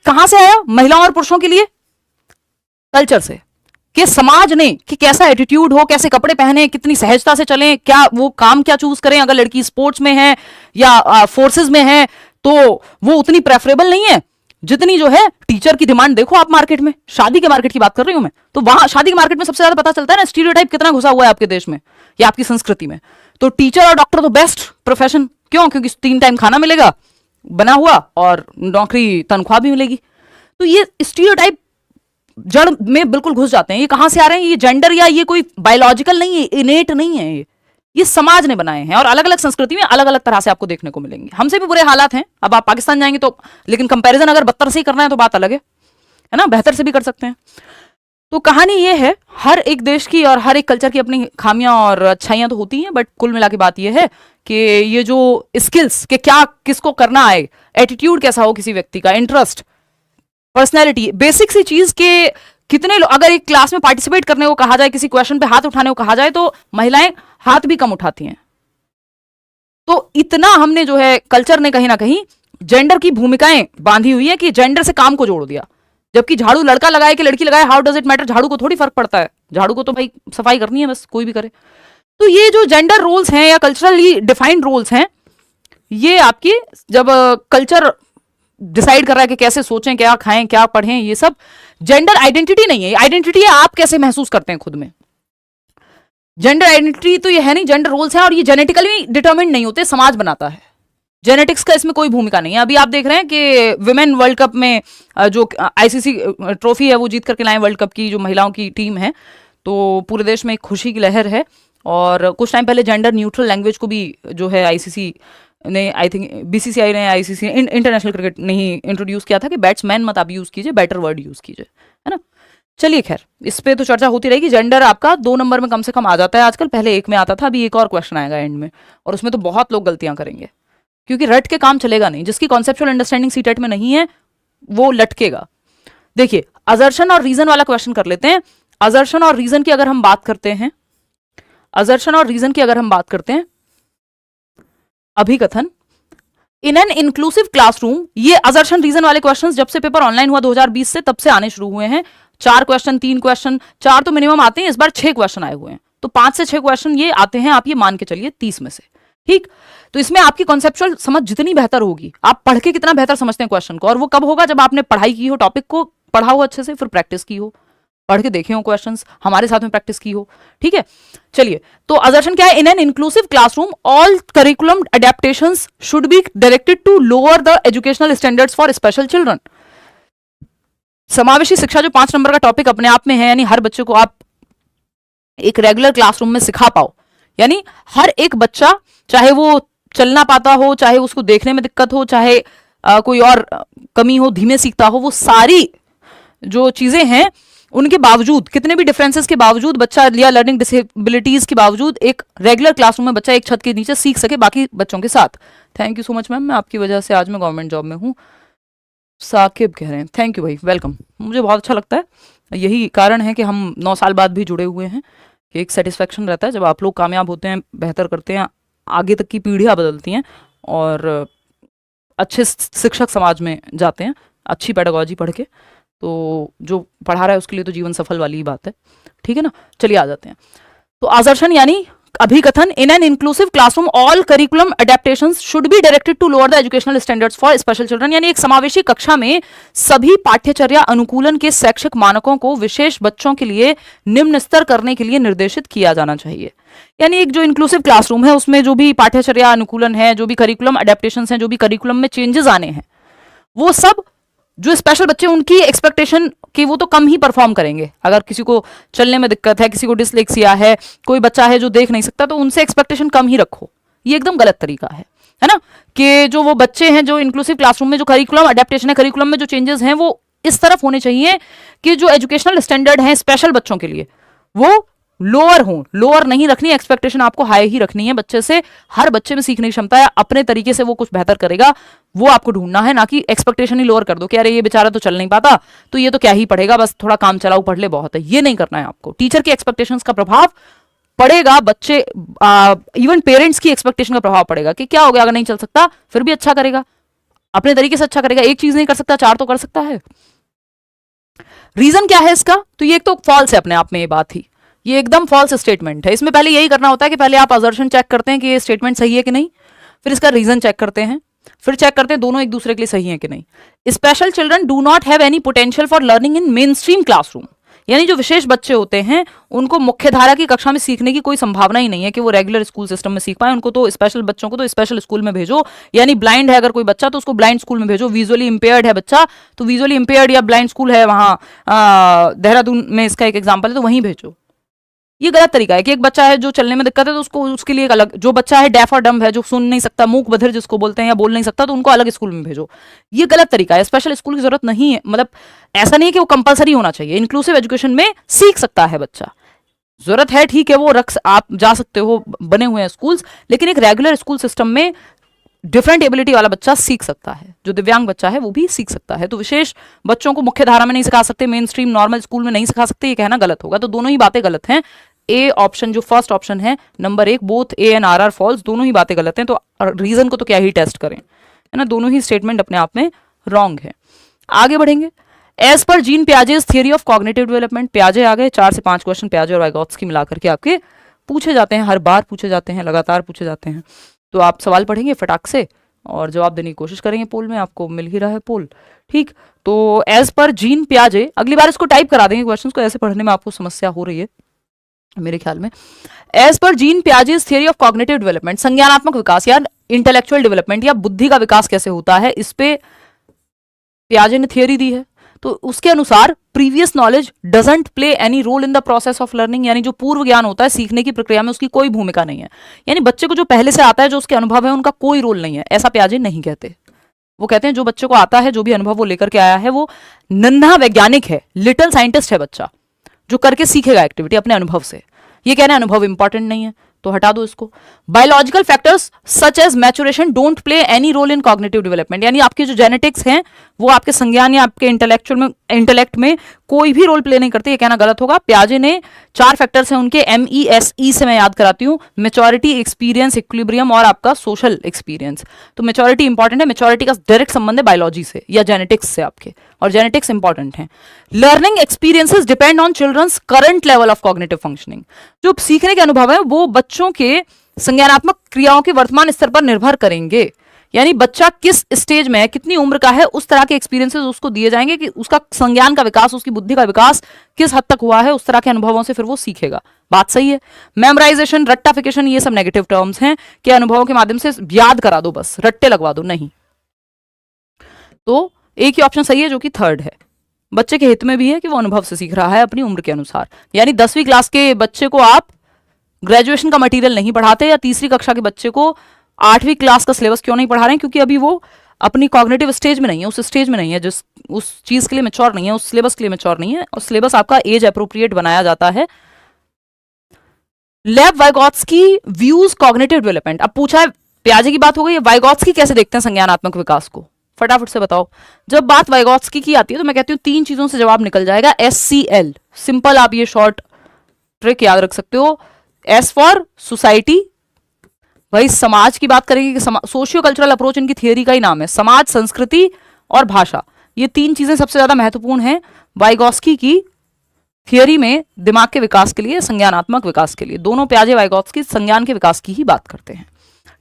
A: कहां से आया, महिलाओं और पुरुषों के लिए, कल्चर से, कि समाज ने कि कैसा एटीट्यूड हो, कैसे कपड़े पहने, कितनी सहजता से चलें, क्या वो काम क्या चूज करें, अगर लड़की स्पोर्ट्स में है या फोर्सेस में है तो वो उतनी प्रेफरेबल नहीं है जितनी जो है टीचर की डिमांड। देखो आप मार्केट में, शादी के मार्केट की बात कर रही हूं मैं, तो वहां शादी के मार्केट में सबसे ज्यादा पता चलता है ना स्टीरियोटाइप कितना घुसा हुआ है आपके देश में या आपकी संस्कृति में। तो टीचर और डॉक्टर तो बेस्ट प्रोफेशन, क्यों, क्योंकि 3 टाइम खाना मिलेगा बना हुआ और नौकरी तनख्वाह भी मिलेगी। तो ये स्टीरियोटाइप जड़ में बिल्कुल घुस जाते हैं। ये कहां से आ रहे हैं, ये जेंडर या ये कोई बायोलॉजिकल नहीं है, इनेट नहीं है, ये समाज ने बनाए हैं और अलग अलग संस्कृति में अलग अलग तरह से आपको देखने को मिलेंगे। हमसे भी बुरे हालात हैं, अब आप पाकिस्तान जाएंगे तो, लेकिन कंपैरिजन अगर बदतर से ही करना है तो बात अलग है ना, बेहतर से भी कर सकते हैं। तो कहानी ये है, हर एक देश की और हर एक कल्चर की अपनी खामियां और अच्छाइयां तो होती हैं, बट कुल मिला के बात यह है कि ये जो स्किल्स के क्या किसको करना आए, एटीट्यूड कैसा हो किसी व्यक्ति का, इंटरेस्ट, पर्सनैलिटी, बेसिक सी चीज के कितने लोग, अगर एक क्लास में पार्टिसिपेट करने को कहा जाए, किसी क्वेश्चन पे हाथ उठाने को कहा जाए तो महिलाएं हाथ भी कम उठाती हैं। तो इतना हमने जो है कल्चर ने कहीं ना कहीं जेंडर की भूमिकाएं बांधी हुई है कि जेंडर से काम को जोड़ दिया। जबकि झाड़ू लड़का लगाए कि लड़की लगाए, हाउ डज इट मैटर, झाड़ू को थोड़ी फर्क पड़ता है, झाड़ू को तो भाई सफाई करनी है बस, कोई भी करे। तो ये जो जेंडर रोल्स हैं या कल्चरली डिफाइंड रोल्स हैं, ये आपकी जब कल्चर डिसाइड कर रहा है कि कैसे सोचें, क्या खाएं, क्या पढ़ें, ये सब जेंडर आइडेंटिटी नहीं है। आइडेंटिटी है आप कैसे महसूस करते हैं खुद में। जेंडर आइडेंटिटी तो ये है नहीं, जेंडर रोल्स हैं और ये जेनेटिकली डिटरमिन्ड नहीं होते, समाज बनाता है। जेनेटिक्स का इसमें कोई भूमिका नहीं है। अभी आप देख रहे हैं कि विमेन वर्ल्ड कप में जो आईसीसी ट्रॉफी है वो जीत करके लाए वर्ल्ड कप की, जो महिलाओं की टीम है, तो पूरे देश में एक खुशी की लहर है। और कुछ टाइम पहले जेंडर न्यूट्रल लैंग्वेज को भी जो है आईसीसी ने, आई थिंक बीसीसीआई ने, आईसीसी इंटरनेशनल क्रिकेट ने ही इंट्रोड्यूस किया था कि बैट्समैन मत आप यूज कीजिए, बेटर वर्ड यूज कीजिए, है ना। चलिए खैर, इस पे तो चर्चा होती रहेगी। जेंडर आपका 2 नंबर में कम से कम आ जाता है आजकल, पहले 1 में आता था, अभी एक और क्वेश्चन आएगा एंड में, और उसमें तो बहुत लोग गलतियां करेंगे क्योंकि रट के काम चलेगा नहीं। जिसकी कॉन्सेप्चुअल अंडरस्टैंडिंग सीटेट में नहीं है वो लटकेगा। देखिए, अजर्शन और रीजन वाला क्वेश्चन कर लेते हैं। अजर्शन और रीजन की अगर हम बात करते हैं, अजर्शन और रीजन की अगर हम बात करते हैं, अभिकथन इन एन इंक्लूसिव क्लासरूम, ये अजर्शन रीजन वाले क्वेश्चंस जब से पेपर ऑनलाइन हुआ 2020 से, तब से आने शुरू हुए हैं। 4 क्वेश्चन, 3 क्वेश्चन, 4 तो मिनिमम आते हैं, इस बार 6 क्वेश्चन आए हुए हैं, तो 5 से 6 क्वेश्चन ये आते हैं, आप ये मान के चलिए 30 में से, ठीक। तो इसमें आपकी कॉन्सेप्चुअल समझ जितनी बेहतर होगी, आप पढ़ के कितना बेहतर समझते हैं क्वेश्चन को, और वो कब होगा, जब आपने पढ़ाई की हो, टॉपिक को पढ़ा हो अच्छे से, फिर प्रैक्टिस की हो, पढ़ के देखे हो क्वेश्चंस, हमारे साथ में प्रैक्टिस की हो, ठीक है। चलिए, तो असर्शन क्या है, in an inclusive classroom all curriculum adaptations should be directed to lower the educational standards for special children. समावेशी शिक्षा जो 5 नंबर का टॉपिक अपने आप में है, यानी हर बच्चे को आप एक रेगुलर क्लासरूम में सिखा पाओ, यानी हर एक बच्चा, चाहे वो चलना पाता हो, चाहे उसको देखने में दिक्कत हो, चाहे कोई और कमी हो, धीमे सीखता हो, वो सारी जो चीजें हैं उनके बावजूद, कितने भी डिफरेंसेस के बावजूद, बच्चा या लर्निंग डिसेबिलिटीज के बावजूद एक रेगुलर क्लासरूम में बच्चा एक छत के नीचे सीख सके बाकी बच्चों के साथ। Thank you so much ma'am, मैं आपकी वजह से आज मैं गवर्नमेंट जॉब में हूँ, साकिब कह रहे हैं। थैंक यू भाई, वेलकम, मुझे बहुत अच्छा लगता है। यही कारण है कि हम 9 साल बाद भी जुड़े हुए हैं, कि एक सेटिस्फेक्शन रहता है जब आप लोग कामयाब होते हैं, बेहतर करते हैं, आगे तक की पीढ़ियाँ बदलती हैं और अच्छे शिक्षक समाज में जाते हैं, अच्छी पेडागोजी पढ़ के, तो जो पढ़ा रहा है उसके लिए तो जीवन सफल वाली ही बात है, ठीक है ना। चलिए आ जाते हैं। तो आदर्शन यानी अभिकथन, in an inclusive classroom all curriculum adaptations should be directed to lower the educational standards for special children, यानी एक समावेशी कक्षा में सभी पाठ्यचर्या अनुकूलन के शैक्षिक मानकों को विशेष बच्चों के लिए निम्न स्तर करने के लिए निर्देशित किया जाना चाहिए। यानी एक जो इंक्लूसिव क्लासरूम है उसमें जो भी पाठ्यचर्या अनुकूलन है, जो भी करिकुलम अडेप्टेशंस हैं, जो भी करिकुलम में चेंजेस आने हैं, वो सब जो स्पेशल बच्चे, उनकी एक्सपेक्टेशन कि वो तो कम ही परफॉर्म करेंगे। अगर किसी को चलने में दिक्कत है, किसी को डिसलेक्सिया है, कोई बच्चा है जो देख नहीं सकता, तो उनसे एक्सपेक्टेशन कम ही रखो। ये एकदम गलत तरीका है ना, कि जो वो बच्चे हैं जो इंक्लूसिव क्लासरूम में जो करिकुलम अडेप्टेशन है, करिकुलम में जो चेंजेस हैं, वो इस तरफ होने चाहिए कि जो एजुकेशनल स्टैंडर्ड हैं स्पेशल बच्चों के लिए वो लोअर हो, लोअर नहीं रखनी, एक्सपेक्टेशन आपको हाई ही रखनी है बच्चे से। हर बच्चे में सीखने की क्षमता है, अपने तरीके से वो कुछ बेहतर करेगा, वो आपको ढूंढना है, ना कि एक्सपेक्टेशन ही लोअर कर दो कि अरे ये बेचारा तो चल नहीं पाता तो ये तो क्या ही पढ़ेगा, बस थोड़ा काम चलाऊ पढ़ ले बहुत है। ये नहीं करना है आपको। टीचर के एक्सपेक्टेशंस का प्रभाव पड़ेगा, बच्चे इवन पेरेंट्स की एक्सपेक्टेशन का प्रभाव पड़ेगा कि क्या हो गया, अगर नहीं चल सकता फिर भी अच्छा करेगा, अपने तरीके से अच्छा करेगा, एक चीज नहीं कर सकता चार तो कर सकता है। रीजन क्या है इसका? तो ये एक तो फॉल्स है अपने आप में, ये बात ही, ये एकदम फॉल्स स्टेटमेंट है। इसमें पहले यही करना होता है कि पहले आप असर्शन चेक करते हैं कि ये स्टेटमेंट सही है कि नहीं, फिर इसका रीजन चेक करते हैं, फिर चेक करते हैं दोनों एक दूसरे के लिए सही है कि नहीं। Special children do not have any potential for learning in main stream classroom, यानी जो विशेष बच्चे होते हैं उनको मुख्य धारा की कक्षा में सीखने की कोई संभावना ही नहीं है कि वो रेगुलर स्कूल सिस्टम में सीख पाए। उनको तो स्पेशल बच्चों को तो स्पेशल स्कूल में भेजो, यानी ब्लाइंड है अगर कोई बच्चा तो उसको ब्लाइंड स्कूल में भेजो, विजुअली इंपेयर्ड है बच्चा तो विजुअली इंपेयर्ड या ब्लाइंड स्कूल है वहां देहरादून में इसका एक एग्जाम्पल है तो वहीं भेजो। ये गलत तरीका है कि एक बच्चा है जो चलने में दिक्कत है तो उसको उसके लिए एक अलग, जो बच्चा है डेफ और डम्ब है जो सुन नहीं सकता, मूक बधिर जिसको बोलते हैं या बोल नहीं सकता, तो उनको अलग स्कूल में भेजो। ये गलत तरीका है, स्पेशल स्कूल की जरूरत नहीं है। मतलब ऐसा नहीं है कि वो कंपलसरी होना चाहिए, इंक्लूसिव एजुकेशन में सीख सकता है बच्चा, जरूरत है ठीक है, वो आप जा सकते हो, बने हुए हैं स्कूल्स, लेकिन एक रेगुलर स्कूल सिस्टम में डिफरेंट एबिलिटी वाला बच्चा सीख सकता है, जो दिव्यांग बच्चा है वो भी सीख सकता है। तो विशेष बच्चों को मुख्य धारा में नहीं सिखा सकते, मेन स्ट्रीम नॉर्मल स्कूल में नहीं सिखा सकते, ये कहना गलत होगा। तो दोनों ही बातें गलत हैं। ए ऑप्शन जो फर्स्ट ऑप्शन है number 1, both A and R are false, दोनों ही बातें गलत हैं। तो रीजन को तो क्या ही टेस्ट करें, है ना, दोनों ही स्टेटमेंट अपने आप में रॉन्ग है। आगे बढ़ेंगे। As per Jean Piaget's theory of cognitive development, पियाजे आ गए, 4 से 5 क्वेश्चन पियाजे और वाइगॉत्स्की मिलाकर के आपके पूछे जाते हैं, हर बार पूछे जाते हैं, लगातार पूछे जाते हैं। तो आप सवाल पढ़ेंगे फटाक से और जवाब देने की कोशिश करेंगे। पोल में आपको मिल ही रहा है पोल, ठीक। तो एज पर जीन पियाजे, अगली बार इसको टाइप करा देंगे क्वेश्चन को, ऐसे पढ़ने में आपको समस्या हो रही है मेरे ख्याल में। As per Jean Piaget's theory of cognitive development, संज्ञानात्मक विकास या इंटेलेक्चुअल डेवलपमेंट या बुद्धि का विकास कैसे होता है, इस पे पियाजे ने थियरी दी है। तो उसके अनुसार previous knowledge doesn't play any role in the process of learning, यानी जो पूर्व ज्ञान होता है सीखने की प्रक्रिया में उसकी कोई भूमिका नहीं है, यानी बच्चे को जो पहले से आता है, जो उसके अनुभव है, उनका कोई रोल नहीं है, ऐसा पियाजे नहीं कहते। वो कहते हैं जो बच्चे को आता है, जो भी अनुभव वो लेकर के आया है, वो नन्हा वैज्ञानिक है, लिटिल साइंटिस्ट है बच्चा, जो करके सीखेगा एक्टिविटी अपने अनुभव से। ये कहना है अनुभव इंपॉर्टेंट नहीं है, तो हटा दो इसको। Biological factors such as maturation don't play any role in cognitive development, यानी आपके जो जेनेटिक्स हैं वो आपके संज्ञान या आपके इंटेलेक्ट में कोई भी रोल प्ले नहीं करते, ये कहना गलत होगा। पियाजे ने 4 फैक्टर्स हैं उनके, MESE से मैं याद कराती हूँ, मेच्योरिटी, एक्सपीरियंस, इक्विलिब्रियम और आपका सोशल एक्सपीरियंस। तो मेच्योरिटी इंपॉर्टेंट है, मेच्योरिटी का डायरेक्ट संबंध है बायोलॉजी से या जेनेटिक्स से आपके, और जेनेटिक्स इंपॉर्टेंट है। Learning experiences depend on children's current level of cognitive functioning, जो सीखने के अनुभव है वो बच्चों के संज्ञानात्मक क्रियाओं के वर्तमान स्तर पर निर्भर करेंगे, यानी बच्चा किस स्टेज में है, कितनी उम्र का है, उस तरह के एक्सपीरियंसेस उसको दिए जाएंगे कि उसका संज्ञान का विकास, उसकी बुद्धि का विकास किस हद तक हुआ है, उस तरह के अनुभवों से फिर वो सीखेगा। बात सही है। मेमोराइजेशन, रट्टाफिकेशन, ये सब नेगेटिव टर्म्स हैं कि अनुभवों के माध्यम से याद करा दो, बस रट्टे लगवा दो, नहीं। तो एक ही ऑप्शन सही है जो कि थर्ड है, बच्चे के हित में भी है कि वो अनुभव से सीख रहा है अपनी उम्र के अनुसार। यानी 10वीं क्लास के बच्चे को आप ग्रेजुएशन का मटेरियल नहीं पढ़ाते, या तीसरी कक्षा के बच्चे को 8वीं क्लास का सिलेबस क्यों नहीं पढ़ा रहे हैं, क्योंकि अभी वो अपनी कॉग्निटिव स्टेज में नहीं है, उस स्टेज में नहीं है, जिस उस चीज के लिए मैच्योर नहीं है, उस सिलेबस के लिए मैच्योर नहीं है, और सिलेबस आपका एज अप्रोप्रिएट बनाया जाता है। लेव वाइगॉत्स्की व्यूज कॉग्निटिव डेवलपमेंट, अब पूछा है पियाजे की बात हो गई, वाइगॉत्स्की कैसे देखते हैं संज्ञानात्मक विकास को, फटाफट से बताओ। जब बात वाइगॉत्स्की की आती है तो मैं कहती हूँ 3 चीजों से जवाब निकल जाएगा। SCL, सिंपल, आप ये शॉर्ट ट्रिक याद रख सकते हो। S फॉर सोसाइटी, भाई समाज की बात करेंगे कि सोशियो कल्चरल अप्रोच इनकी थियरी का ही नाम है, समाज, संस्कृति और भाषा, ये 3 चीजें सबसे ज्यादा महत्वपूर्ण हैं वाइगॉत्स्की की थियरी में, दिमाग के विकास के लिए, संज्ञानात्मक विकास के लिए। दोनों पियाजे वाइगॉत्स्की संज्ञान के विकास की ही बात करते हैं,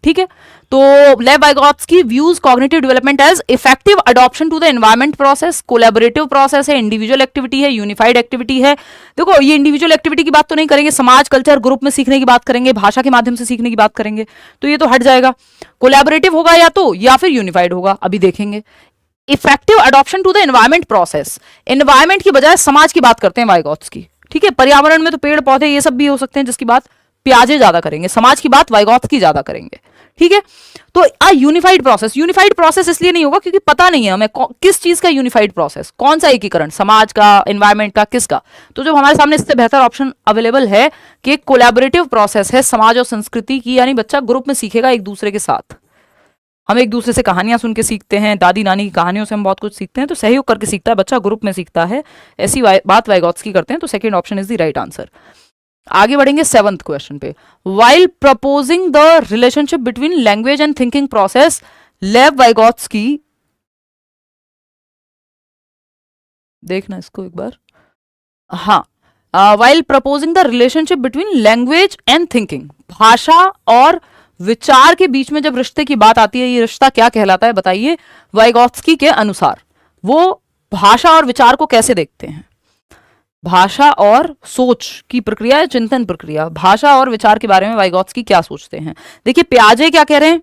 A: ठीक है। तो Lev Vygotsky views cognitive development as effective adoption to the environment process, collaborative process है, इंडिविजुअल एक्टिविटी है, यूनिफाइड एक्टिविटी है। देखो ये इंडिविजुअल एक्टिविटी की बात तो नहीं करेंगे, समाज, कल्चर, ग्रुप में सीखने की बात करेंगे, भाषा के माध्यम से सीखने की बात करेंगे, तो ये तो हट जाएगा। कोलैबोरेटिव होगा या तो, या फिर यूनिफाइड होगा, अभी देखेंगे। Effective adoption to the environment process, environment की बजाय समाज की बात करते हैं वाइगॉत्स्की, ठीक है। पर्यावरण में तो पेड़ पौधे ये सब भी हो सकते हैं, जिसकी बात पियाजे ज्यादा करेंगे, समाज की बात वाइगॉत्स्की ज्यादा करेंगे, ठीक है। तो अ यूनिफाइड प्रोसेस इसलिए नहीं होगा क्योंकि पता नहीं है हमें किस चीज का यूनिफाइड प्रोसेस, कौन सा एकीकरण, समाज का, एनवायरमेंट का, किसका। तो जब हमारे सामने इससे बेहतर ऑप्शन अवेलेबल है कि कोलैबोरेटिव प्रोसेस है समाज और संस्कृति की, यानी बच्चा ग्रुप में सीखेगा एक दूसरे के साथ। हम एक दूसरे से कहानियां सुन के सीखते हैं, दादी नानी की कहानियों से हम बहुत कुछ सीखते हैं, तो सहयोग करके सीखता है बच्चा, ग्रुप में सीखता है, ऐसी बात वाइगॉत्स्की करते हैं। तो second option is the right answer. आगे बढ़ेंगे 7th क्वेश्चन पे। While proposing the relationship between language and thinking process, लेव वाइगॉत्स्की, देखना इसको एक बार, हाँ, while proposing the relationship between language and thinking, भाषा और विचार के बीच में जब रिश्ते की बात आती है, ये रिश्ता क्या कहलाता है बताइए वाइगॉत्स्की के अनुसार। वो भाषा और विचार को कैसे देखते हैं, भाषा और सोच की प्रक्रिया या चिंतन प्रक्रिया, भाषा और विचार के बारे में वाइगॉत्स्की क्या सोचते हैं। देखिए पियाजे क्या कह रहे हैं,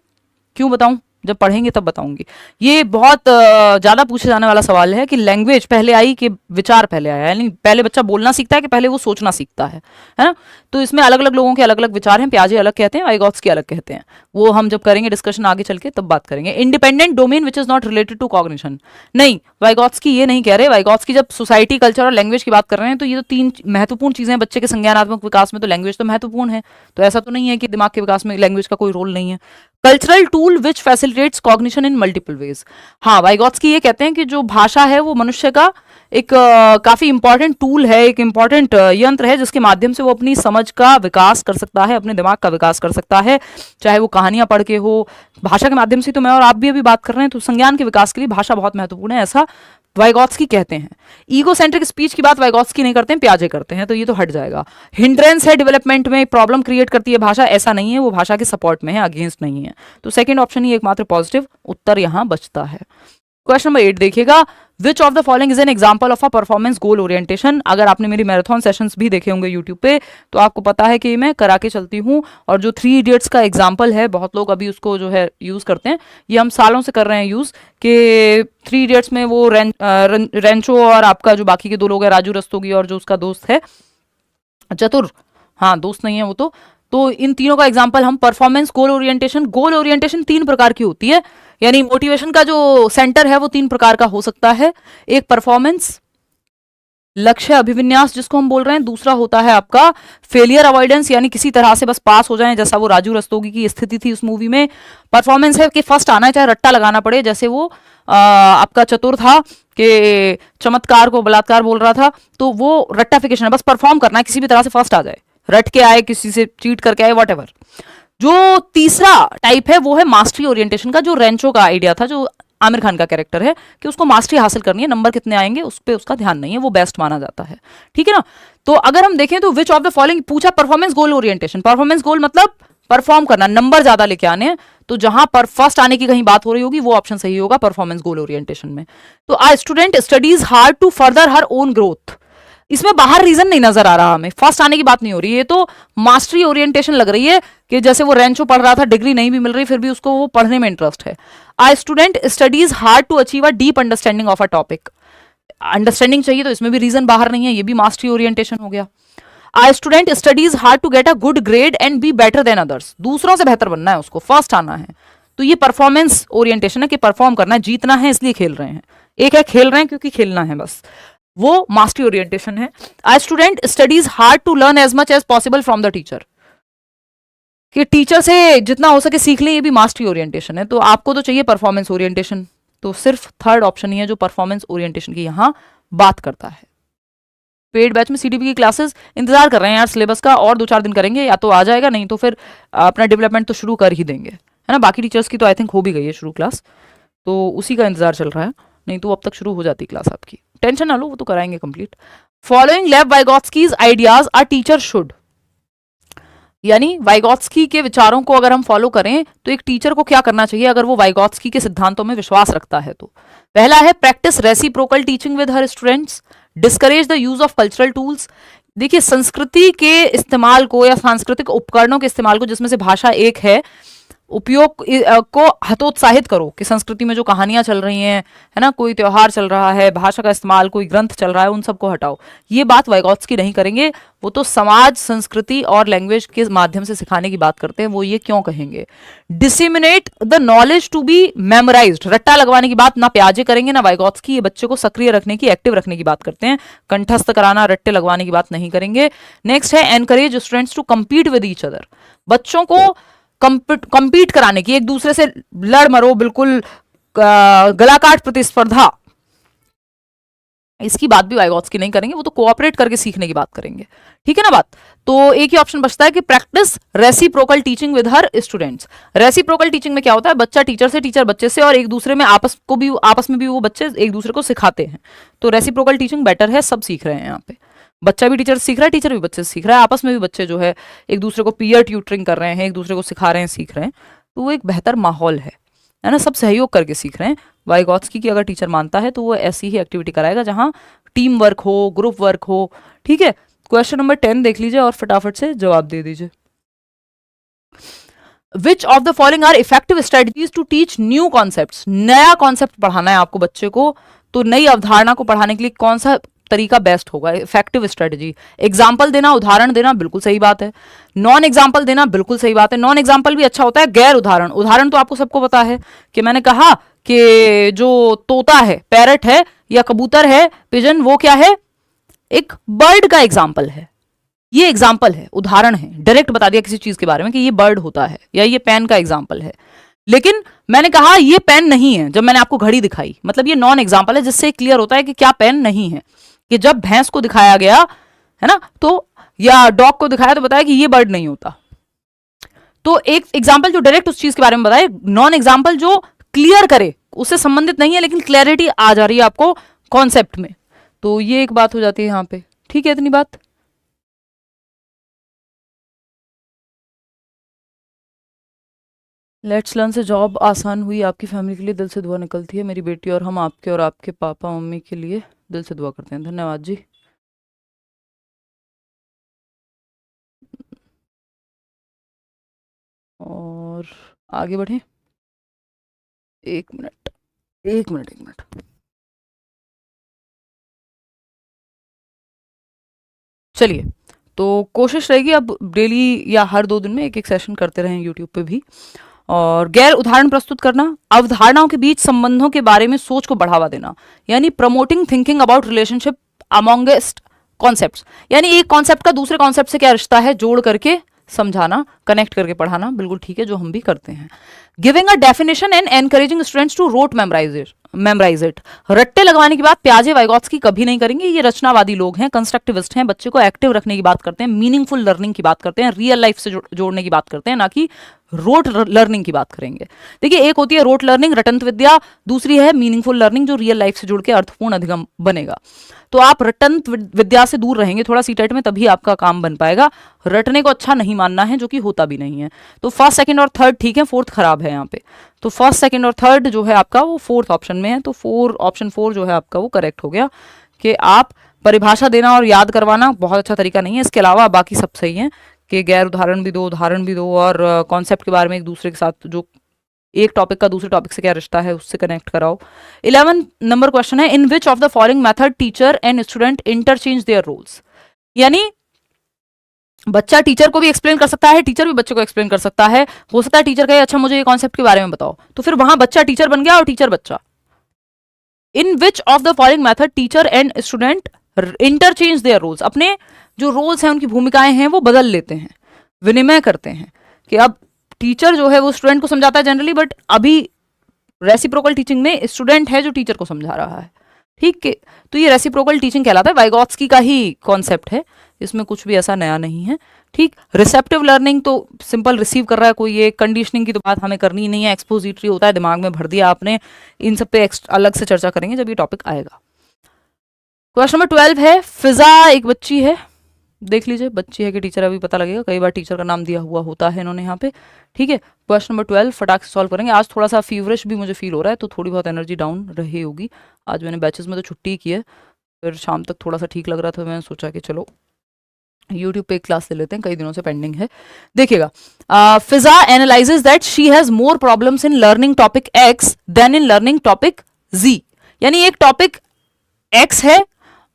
A: क्यों बताऊं, जब पढ़ेंगे तब बताऊंगी। ये बहुत ज्यादा पूछे जाने वाला सवाल है कि लैंग्वेज पहले आई कि विचार पहले आया, यानी पहले बच्चा बोलना सीखता है कि पहले वो सोचना सीखता है ना। तो इसमें अलग अलग लोगों के अलग अलग विचार हैं, पियाजे अलग कहते हैं, वाइगॉत्स्की अलग कहते हैं। वो हम जब करेंगे डिस्कशन आगे चल के तब बात करेंगे। Independent domain which is not related to cognition, नहीं, वाइगॉत्स्की ये नहीं कह रहे। वाइगॉत्स्की जब सोसाइटी, कल्चर और लैंग्वेज की बात कर रहे हैं तो ये तो 3 महत्वपूर्ण चीजें हैं बच्चे के संज्ञानात्मक विकास में, तो लैंग्वेज तो महत्वपूर्ण है। तो ऐसा तो नहीं है कि दिमाग के विकास में लैंग्वेज का कोई रोल नहीं है। Cultural tool which facilitates cognition in multiple ways, हाँ, वाइगॉत्स्की ये कहते हैं कि जो भाषा है वो मनुष्य का एक काफी इंपॉर्टेंट टूल है, एक इंपॉर्टेंट यंत्र है जिसके माध्यम से वो अपनी समझ का विकास कर सकता है, अपने दिमाग का विकास कर सकता है, चाहे वो कहानियां पढ़ के हो। भाषा के माध्यम से तो मैं और आप भी अभी बात कर रहे हैं, तो संज्ञान के विकास के लिए भाषा बहुत महत्वपूर्ण है, ऐसा वाइगॉत्स्की कहते हैं। ईगोसेंट्रिक स्पीच की बात वाइगॉत्स्की नहीं करते हैं, पियाजे करते हैं, तो ये तो हट जाएगा। हिंड्रेंस है डेवलपमेंट में, प्रॉब्लम क्रिएट करती है भाषा, ऐसा नहीं है, वो भाषा के सपोर्ट में है, अगेंस्ट नहीं है। तो सेकंड ऑप्शन ही एकमात्र पॉजिटिव उत्तर यहां बचता है। क्वेश्चन नंबर 8 देखिएगा, विच of the following is an example of a performance goal orientation. अगर आपने मेरी मैराथन सेशंस भी देखे होंगे यूट्यूब पे तो आपको पता है कि मैं करा के चलती हूँ, और जो 3 इडियट्स का एग्जांपल है, बहुत लोग अभी उसको जो है यूज करते हैं, ये हम सालों से कर रहे हैं यूज, कि 3 इडियट्स में वो रेंचो और आपका जो बाकी के 2 लोग हैं, राजू रस्तोगी और जो उसका दोस्त है चतुर, हाँ दोस्त नहीं है वो, तो इन तीनों का एग्जांपल हम परफॉर्मेंस गोल ओरिएंटेशन 3 प्रकार की होती है, यानी मोटिवेशन का जो सेंटर है वो 3 प्रकार का हो सकता है। एक परफॉर्मेंस, लक्ष्य अभिविन्यास जिसको हम बोल रहे हैं, दूसरा होता है आपका फेलियर अवॉइडेंस, यानी किसी तरह से बस पास हो जाएं, जैसा वो राजू रस्तोगी की स्थिति थी उस मूवी में। परफॉर्मेंस है कि फर्स्ट आना है, चाहे रट्टा लगाना पड़े, जैसे वो आपका चतुर था कि चमत्कार को बलात्कार बोल रहा था, तो वो रट्टाफिकेशन है, बस परफॉर्म करना है, किसी भी तरह से फर्स्ट आ जाए, रट के आए, किसी से चीट करके आए, वॉट एवर। जो तीसरा टाइप है वो है मास्टरी ओरिएंटेशन का, जो रेंचो का आइडिया था, जो आमिर खान का कैरेक्टर है, कि उसको मास्टरी हासिल करनी है, नंबर कितने आएंगे उस पर उसका ध्यान नहीं है, वो बेस्ट माना जाता है, ठीक है ना। तो अगर हम देखें तो विच ऑफ द फॉलोइंग पूछा, परफॉर्मेंस गोल ओरिएंटेशन, परफॉर्मेंस गोल मतलब परफॉर्म करना, नंबर ज्यादा लेके आने हैं, तो जहां पर फर्स्ट आने की कहीं बात हो रही होगी वो ऑप्शन सही होगा परफॉर्मेंस गोल ओरिएंटेशन में। तो a student studies hard to further her own growth, इसमें बाहर रीजन नहीं नजर आ रहा, हमें फर्स्ट आने की बात नहीं हो रही है, तो मास्टरी ओरिएंटेशन लग रही है कि जैसे वो रेंचो पढ़ रहा था, डिग्री नहीं भी मिल रही, फिर भी उसको वो पढ़ने में इंटरेस्ट है। A student studies hard to achieve a deep understanding of a topic, understanding चाहिए, तो इसमें भी रीजन बाहर नहीं है, ये भी मास्टरी ओरिएंटेशन हो गया। A student studies hard to get a good grade and be better than others, दूसरों से बेहतर बनना है उसको, फर्स्ट आना है, तो ये परफॉर्मेंस ओरिएंटेशन है कि परफॉर्म करना है, जीतना है इसलिए खेल रहे हैं। एक है खेल रहे हैं क्योंकि खेलना है बस, वो मास्टरी ओरिएंटेशन है। A student studies hard to learn as much as possible from the teacher, कि टीचर से जितना हो सके सीख लें, ये भी मास्टरी ओरिएंटेशन है। तो आपको तो चाहिए परफॉर्मेंस ओरिएंटेशन, तो सिर्फ थर्ड ऑप्शन ही है जो परफॉर्मेंस ओरिएंटेशन की यहां बात करता है। पेड बैच में सीडीपी की क्लासेस इंतजार कर रहे हैं यार, सिलेबस का और 2-4 दिन करेंगे, या तो आ जाएगा, नहीं तो फिर अपना डेवलपमेंट तो शुरू कर ही देंगे, है ना। बाकी टीचर्स की तो आई थिंक हो भी गई है शुरू क्लास, तो उसी का इंतजार चल रहा है, नहीं तो अब तक शुरू हो जाती क्लास आपकी, टेंशन ना लो, वो तो कराएंगे कंप्लीट। फॉलोइंग लेव वाइगॉत्स्कीज आइडियाज अ टीचर शुड, यानी वाइगॉत्स्की के विचारों को अगर हम फॉलो करें तो एक टीचर को क्या करना चाहिए अगर वो वाइगॉत्स्की के सिद्धांतों में विश्वास रखता है। तो पहला है practice reciprocal teaching with her students, discourage the use of cultural tools. देखिए संस्कृति के इस्तेमाल को या सांस्कृतिक उपकरणों के इस्तेमाल को, जिसमें से भाषा एक है, उपयोग को हतोत्साहित करो कि संस्कृति में जो कहानियां चल रही हैं, है ना, कोई त्योहार चल रहा है, भाषा का इस्तेमाल, कोई ग्रंथ चल रहा है, उन सबको हटाओ। ये बात वाइगॉत्स्की नहीं करेंगे। वो तो समाज, संस्कृति और लैंग्वेज के माध्यम से सिखाने की बात करते हैं। वो ये क्यों कहेंगे? Disseminate the knowledge to be memorised, रट्टा लगवाने की बात ना प्याजे करेंगे ना वाइगॉत्स्की। ये बच्चे को सक्रिय रखने की, एक्टिव रखने की बात करते हैं। कंठस्थ कराना, रट्टे लगवाने की बात नहीं करेंगे। नेक्स्ट है encourage students to compete with each other, बच्चों को कंपीट कराने की, एक दूसरे से लड़ मरो, बिल्कुल गलाकाट प्रतिस्पर्धा, इसकी बात भी वाइगॉत्स्की नहीं करेंगे। वो तो कोऑपरेट करके सीखने की बात करेंगे। ठीक है ना बात? तो एक ही ऑप्शन बचता है कि practice reciprocal teaching with her students. Reciprocal teaching में क्या होता है? बच्चा टीचर से, टीचर बच्चे से, और एक दूसरे में आपस में भी वो बच्चे एक दूसरे को सिखाते हैं। तो रेसिप्रोकल टीचिंग बेटर है, सब सीख रहे हैं यहाँ पे। बच्चा भी टीचर से सीख रहा है, टीचर भी बच्चे से सीख रहा है, आपस में भी बच्चे जो है एक दूसरे को पीयर ट्यूटरिंग कर रहे हैं, एक दूसरे को सिखा रहे हैं, सीख रहे हैं। तो वो एक बेहतर माहौल है ना, सब सहयोग करके सीख रहे हैं। वाइगॉत्स्की की अगर टीचर मानता है तो वो ऐसी ही एक्टिविटी कराएगा जहां टीम वर्क हो, ग्रुप वर्क हो। ठीक है, क्वेश्चन नंबर 10 देख लीजिए और फटाफट से जवाब दे दीजिए। Which of the following are effective strategies to teach new concepts? नया कॉन्सेप्ट पढ़ाना है आपको बच्चे को, तो नई अवधारणा को पढ़ाने के लिए कौन सा तरीका बेस्ट होगा? इफेक्टिव स्ट्रेटजी, एग्जाम्पल देना, उदाहरण देना, बिल्कुल सही बात है। नॉन एग्जाम्पल देना, बिल्कुल सही बात है। नॉन एग्जाम्पल भी अच्छा होता है। गैर उदाहरण, उदाहरण तो आपको सबको पता है कि मैंने कहा कि जो तोता है, पैरट है या कबूतर है, पिजन, वो क्या है? एक बर्ड का एग्जाम्पल है। ये एग्जाम्पल है, उदाहरण है। डायरेक्ट बता दिया किसी चीज के बारे में कि ये बर्ड होता है, या ये पेन का एग्जाम्पल है। लेकिन मैंने कहा ये पेन नहीं है जब मैंने आपको घड़ी दिखाई, मतलब ये नॉन एग्जाम्पल है, जिससे क्लियर होता है कि क्या पेन नहीं है। कि जब भैंस को दिखाया गया है ना, तो या डॉग को दिखाया तो बताया कि ये बर्ड नहीं होता। तो एक एग्जाम्पल जो डायरेक्ट उस चीज के बारे में बताए, नॉन एग्जाम्पल जो क्लियर करे, उससे संबंधित नहीं है लेकिन क्लैरिटी आ जा रही है आपको कॉन्सेप्ट में। तो ये एक बात हो जाती है यहां पे। ठीक है, इतनी बात। लेट्स लर्न से जॉब आसान हुई आपकी फैमिली के लिए, दिल से दुआ निकलती है। मेरी बेटी और हम आपके और आपके पापा मम्मी के लिए दिल से दुआ करते हैं। धन्यवाद जी। और आगे बढ़े। एक मिनट, एक मिनट, एक मिनट। चलिए, तो कोशिश रहेगी अब डेली या हर 2 दिन में एक एक सेशन करते रहें यूट्यूब पे भी। और गैर उदाहरण प्रस्तुत करना, अवधारणाओं के बीच संबंधों के बारे में सोच को बढ़ावा देना, यानी promoting thinking about relationship amongst concepts, यानी एक कॉन्सेप्ट का दूसरे कॉन्सेप्ट से क्या रिश्ता है, जोड़ करके समझाना, कनेक्ट करके पढ़ाना, बिल्कुल ठीक है, जो हम भी करते हैं। Giving a definition and encouraging students to rote memorise it. रट्टे लगवाने की बात प्याजे वाइगॉत्स्की कभी नहीं करेंगे। ये रचनावादी लोग हैं, कंस्ट्रक्टिविस्ट हैं, बच्चे को एक्टिव रखने की बात करते हैं, मीनिंगफुल लर्निंग की बात करते हैं, रियल लाइफ से जोड़ने की बात करते हैं, ना कि रोट लर्निंग की बात करेंगे। देखिए, एक होती है रोट लर्निंग, रटंत विद्या, दूसरी है मीनिंगफुल लर्निंग, जो रियल लाइफ से जुड़ के अर्थपूर्ण अधिगम बनेगा। तो आप रटंत विद्या से दूर रहेंगे थोड़ा सीटेट में, तभी आपका काम बन पाएगा। रटने को अच्छा नहीं मानना है, जो कि होता भी नहीं है। तो फर्स्ट, सेकंड और थर्ड ठीक है, फोर्थ खराब है यहाँ पे। तो फर्स्ट, सेकंड और थर्ड जो है आपका वो फोर्थ ऑप्शन में है। तो ऑप्शन 4 जो है आपका वो करेक्ट हो गया। कि आप परिभाषा देना और याद करवाना बहुत अच्छा तरीका नहीं है। इसके अलावा बाकी सब सही है कि गैर उदाहरण भी दो, उदाहरण भी दो, और कॉन्सेप्ट के बारे में एक दूसरे के साथ, जो एक टॉपिक का दूसरे टॉपिक से क्या रिश्ता है उससे कनेक्ट कराओ। 11 नंबर क्वेश्चन है, in which of the following method teacher and student interchange their roles? यानी बच्चा टीचर को भी एक्सप्लेन कर सकता है, टीचर भी बच्चे को एक्सप्लेन कर सकता है। हो सकता है टीचर कहे अच्छा मुझे ये कॉन्सेप्ट के बारे में बताओ, तो फिर वहां बच्चा टीचर बन गया और टीचर बच्चा। In which of the following method teacher and student interchange their roles? अपने जो रोल्स हैं, उनकी भूमिकाएं हैं, वो बदल लेते हैं, विनिमय करते हैं। कि अब टीचर जो है वो स्टूडेंट को समझाता है जनरली, बट अभी रेसिप्रोकल टीचिंग में स्टूडेंट है जो टीचर को समझा रहा है। ठीक है, तो ये रेसिप्रोकल टीचिंग कहलाता है, वाइगॉत्स्की का ही कॉन्सेप्ट है, इसमें कुछ भी ऐसा नया नहीं है। ठीक, रिसेप्टिव लर्निंग तो सिंपल रिसीव कर रहा है कोई, ये कंडीशनिंग की तो बात हमें करनी ही नहीं है, एक्सपोजिटरी होता है, दिमाग में भर दिया आपने। इन सब पे अलग से चर्चा करेंगे जब ये टॉपिक आएगा। क्वेश्चन नंबर 12 है, फिजा एक बच्ची है, देख लीजिए बच्ची है कि टीचर, अभी पता लगेगा, कई बार टीचर का नाम दिया हुआ होता है इन्होंने यहाँ पे। ठीक है, क्वेश्चन नंबर 12 फटाक से सॉल्व करेंगे। आज थोड़ा सा फीवरिश भी मुझे फील हो रहा है, तो थोड़ी बहुत एनर्जी डाउन रही होगी। आज मैंने बैचेस में तो छुट्टी की है, फिर शाम तक थोड़ा सा ठीक लग रहा था, मैंने सोचा कि चलो यूट्यूब पे एक क्लास ले लेते हैं, कई दिनों से पेंडिंग है, देखिएगा। Fiza analyses that she has more problems in learning topic X than in learning topic G. यानी एक टॉपिक एक्स है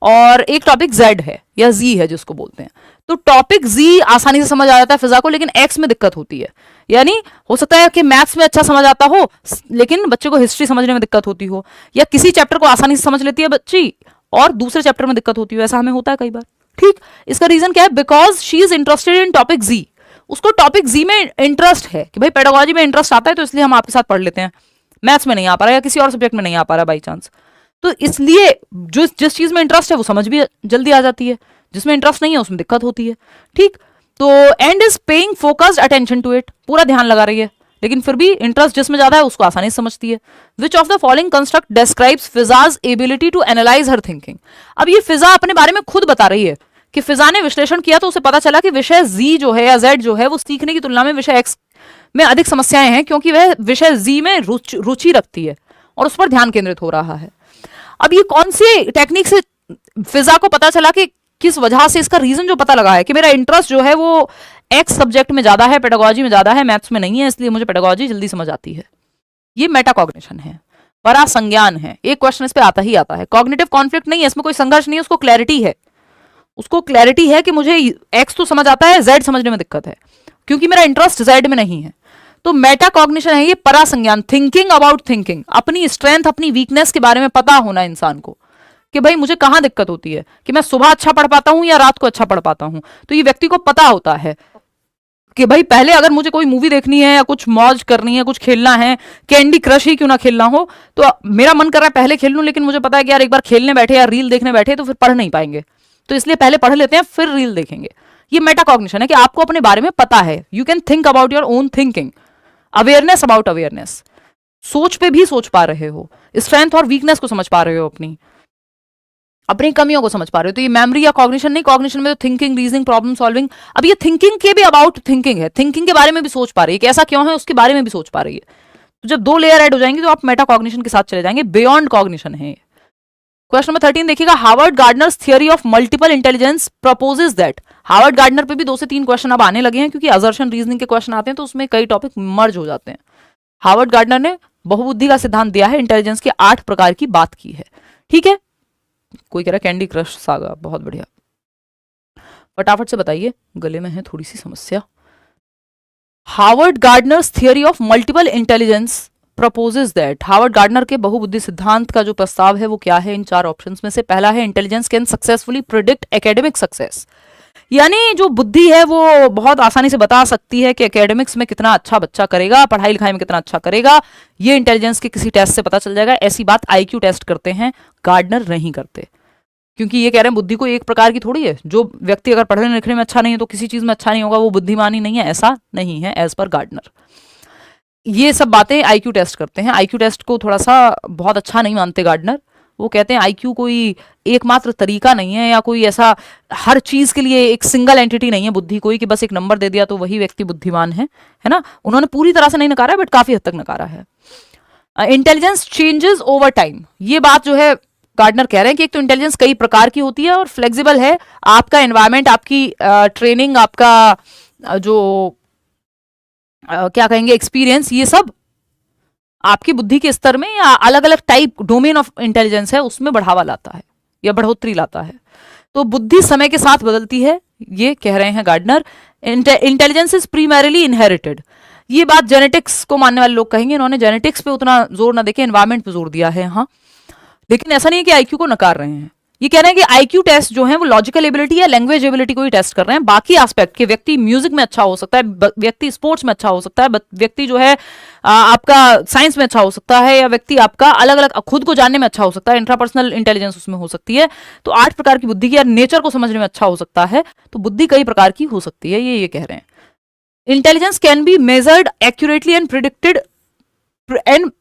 A: और एक टॉपिक जेड है या जी है जिसको बोलते हैं, तो टॉपिक जी आसानी से समझ आ जाता है फिजा को, लेकिन एक्स में दिक्कत होती है। यानी हो सकता है कि मैथ्स में अच्छा समझ आता हो लेकिन बच्चे को हिस्ट्री समझने में दिक्कत होती हो, या किसी चैप्टर को आसानी से समझ लेती है बच्ची और दूसरे चैप्टर में दिक्कत होती हो, ऐसा हमें होता है कई बार। ठीक, इसका रीजन क्या है? Because she is interested in topic G. उसको टॉपिक जी में इंटरेस्ट है कि भाई पेडागोजी में इंटरेस्ट आता है तो इसलिए हम आपके साथ पढ़ लेते हैं, मैथ्स में नहीं आ पा रहा है या किसी और सब्जेक्ट में नहीं आ पा रहा बाई चांस, तो इसलिए जो जिस चीज में इंटरेस्ट है वो समझ भी जल्दी आ जाती है, जिसमें इंटरेस्ट नहीं है उसमें दिक्कत होती है। ठीक, तो and is paying focused attention to it, पूरा ध्यान लगा रही है लेकिन फिर भी इंटरेस्ट जिसमें ज्यादा है उसको आसानी से समझती है। Which of the following construct describes Fiza's ability to analyse her thinking. अब ये फिजा अपने बारे में खुद बता रही है कि फिजा ने विश्लेषण किया तो उसे पता चला कि विषय जी जो है या जेड जो है वो सीखने की तुलना में विषय एक्स में अधिक समस्याएं हैं, क्योंकि वह विषय जी में रुचि रखती है और उस पर ध्यान केंद्रित हो रहा है। अब ये कौन सी टेक्निक से फिजा को पता चला कि किस वजह से, इसका रीजन जो पता लगा है कि मेरा इंटरेस्ट जो है वो एक्स सब्जेक्ट में ज्यादा है, पेडागोजी में ज्यादा है, मैथ्स में नहीं है, इसलिए मुझे पेडागोजी जल्दी समझ आती है। ये मेटाकॉग्निशन है, परा संज्ञान है। एक क्वेश्चन इस पे आता ही आता है। कॉग्निटिव कॉन्फ्लिक्ट नहीं है, इसमें कोई संघर्ष नहीं है, उसको क्लैरिटी है। उसको क्लैरिटी है कि मुझे एक्स तो समझ आता है, जेड समझने में दिक्कत है क्योंकि मेरा इंटरेस्ट जेड में नहीं है। तो मेटाकॉग्निशन है ये परा संज्ञान, थिंकिंग अबाउट थिंकिंग, अपनी स्ट्रेंथ अपनी वीकनेस के बारे में पता होना इंसान को कि भाई मुझे कहां दिक्कत होती है, कि मैं सुबह अच्छा पढ़ पाता हूं या रात को अच्छा पढ़ पाता हूं। तो ये व्यक्ति को पता होता है कि भाई पहले अगर मुझे कोई मूवी देखनी है या कुछ मौज करनी है, कुछ खेलना है, कैंडी क्रश ही क्यों ना खेलना हो, तो मेरा मन कर रहा है पहले खेल लूं, लेकिन मुझे पता है कि यार एक बार खेलने बैठे या रील देखने बैठे तो फिर पढ़ नहीं पाएंगे, तो इसलिए पहले पढ़ लेते हैं फिर रील देखेंगे। ये मेटाकॉग्निशन है कि आपको अपने बारे में पता है, you can think about your own thinking, awareness about awareness, सोच पे भी सोच पा रहे हो, स्ट्रेंथ और वीकनेस को समझ पा रहे हो, अपनी कमियों को समझ पा रहे हो। तो ये मेमोरी या कॉग्निशन नहीं, कॉग्निशन में तो थिंकिंग, रीजनिंग, प्रॉब्लम सॉल्विंग। अब ये थिंकिंग के भी अबाउट थिंकिंग है, थिंकिंग के बारे में भी सोच पा रही है कि ऐसा क्यों है, उसके बारे में भी सोच पा रही है। तो जब दो लेयर ऐड हो जाएंगे तो आप मेटाकॉग्निशन के साथ चले जाएंगे, बियॉन्ड कॉग्निशन है। क्वेश्चन नंबर 13 देखिएगा, Harvard Gardner's theory of multiple intelligence proposes that. Harvard gardener पे भी 2 से 3 क्वेश्चन अब आने लगे हैं क्योंकि असर्शन रीजनिंग के क्वेश्चन आते हैं तो उसमें कई टॉपिक मर्ज हो जाते हैं। हार्वर्ड गार्डनर ने बहुबुद्धि का सिद्धांत दिया है, इंटेलिजेंस के 8 प्रकार की बात की है। ठीक है, कोई कह रहा है कैंडी क्रश सागा, बहुत बढ़िया, फटाफट से बताइए, गले में है थोड़ी सी समस्या। Harvard Gardner's theory of multiple intelligence proposes that. Harvard gardener के बहुबुद्धि सिद्धांत का जो प्रस्ताव है वो क्या है? इन 4 ऑप्शंस में से पहला है intelligence can successfully predict academic success, यानी जो बुद्धि है वो बहुत आसानी से बता सकती है कि एकेडमिक्स में कितना अच्छा बच्चा करेगा, पढ़ाई लिखाई में कितना अच्छा करेगा, ये इंटेलिजेंस के किसी टेस्ट से पता चल जाएगा। ऐसी बात आईक्यू टेस्ट करते हैं, गार्डनर नहीं करते, क्योंकि ये कह रहे हैं बुद्धि को एक प्रकार की थोड़ी है, जो व्यक्ति अगर पढ़ने लिखने में अच्छा नहीं है तो किसी चीज में अच्छा नहीं होगा, वो बुद्धिमान ही नहीं है, ऐसा नहीं है एज पर गार्डनर। ये सब बातें आईक्यू टेस्ट करते हैं। आईक्यू टेस्ट को थोड़ा सा बहुत अच्छा नहीं मानते गार्डनर, वो कहते हैं आईक्यू कोई एकमात्र तरीका नहीं है या कोई ऐसा हर चीज के लिए एक सिंगल एंटिटी नहीं है बुद्धि कोई, कि बस एक नंबर दे दिया तो वही व्यक्ति बुद्धिमान है ना। उन्होंने पूरी तरह से नहीं नकारा है बट काफी हद तक नकारा है। इंटेलिजेंस चेंजेस ओवर टाइम, ये बात जो है गार्डनर कह रहे हैं कि एक तो इंटेलिजेंस कई प्रकार की होती है और फ्लेक्सिबल है, आपका एनवायरमेंट, आपकी ट्रेनिंग, आपका जो क्या कहेंगे एक्सपीरियंस, ये सब आपकी बुद्धि के स्तर में या अलग अलग टाइप डोमेन ऑफ इंटेलिजेंस है उसमें बढ़ावा लाता है या बढ़ोतरी लाता है। तो बुद्धि समय के साथ बदलती है, ये कह रहे हैं गार्डनर। इंटेलिजेंस इज प्रीमैरिली इनहेरिटेड, ये बात जेनेटिक्स को मानने वाले लोग कहेंगे, इन्होंने जेनेटिक्स पे उतना जोर ना देके एनवायरमेंट पे जोर दिया है। हाँ, लेकिन ऐसा नहीं है कि आईक्यू को नकार रहे हैं, ये कह रहे हैं कि आईक्यू टेस्ट जो है वो लॉजिकल एबिलिटी या लैंग्वेज एबिलिटी को ही टेस्ट कर रहे हैं। बाकी एस्पेक्ट के व्यक्ति म्यूजिक में अच्छा हो सकता है, व्यक्ति स्पोर्ट्स में अच्छा हो सकता है, व्यक्ति जो है आपका साइंस में अच्छा हो सकता है, या व्यक्ति आपका अलग अलग खुद को जानने में अच्छा हो सकता है, इंट्रापर्सनल इंटेलिजेंस उसमें हो सकती है। तो 8 प्रकार की बुद्धि की, या नेचर को समझने में अच्छा हो सकता है, तो बुद्धि कई प्रकार की हो सकती है, ये कह रहे हैं। Intelligence can be measured accurately and predicted and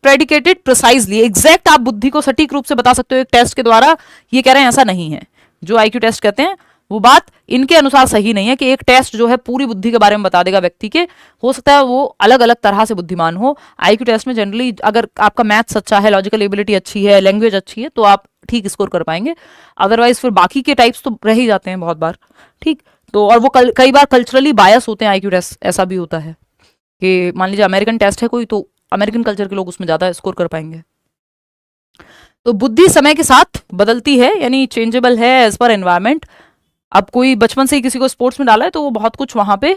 A: predicated precisely, exact आप बुद्धि को सटीक रूप से बता सकते हो एक टेस्ट के द्वारा, ये कह रहे हैं ऐसा नहीं है। जो आईक्यू टेस्ट कहते हैं वो बात इनके अनुसार सही नहीं है कि एक टेस्ट जो है पूरी बुद्धि के बारे में बता देगा व्यक्ति के, हो सकता है वो अलग अलग तरह से बुद्धिमान हो। आईक्यू टेस्ट में जनरली अगर आपका मैथ्स अच्छा है, लॉजिकल एबिलिटी अच्छी है, लैंग्वेज अच्छी है, तो आप ठीक स्कोर कर पाएंगे, अदरवाइज फिर बाकी के टाइप्स तो रह ही जाते हैं बहुत बार, ठीक। तो और वो कई बार कल्चरली बायस होते हैं आईक्यू टेस्ट, ऐसा भी होता है कि मान लीजिए अमेरिकन टेस्ट है कोई, तो अमेरिकन कल्चर के लोग उसमें ज्यादा स्कोर कर पाएंगे। तो बुद्धि समय के साथ बदलती है, यानी चेंजेबल है एज पर एनवायरमेंट। अब कोई बचपन से ही किसी को स्पोर्ट्स में डाला है तो वो बहुत कुछ वहां पे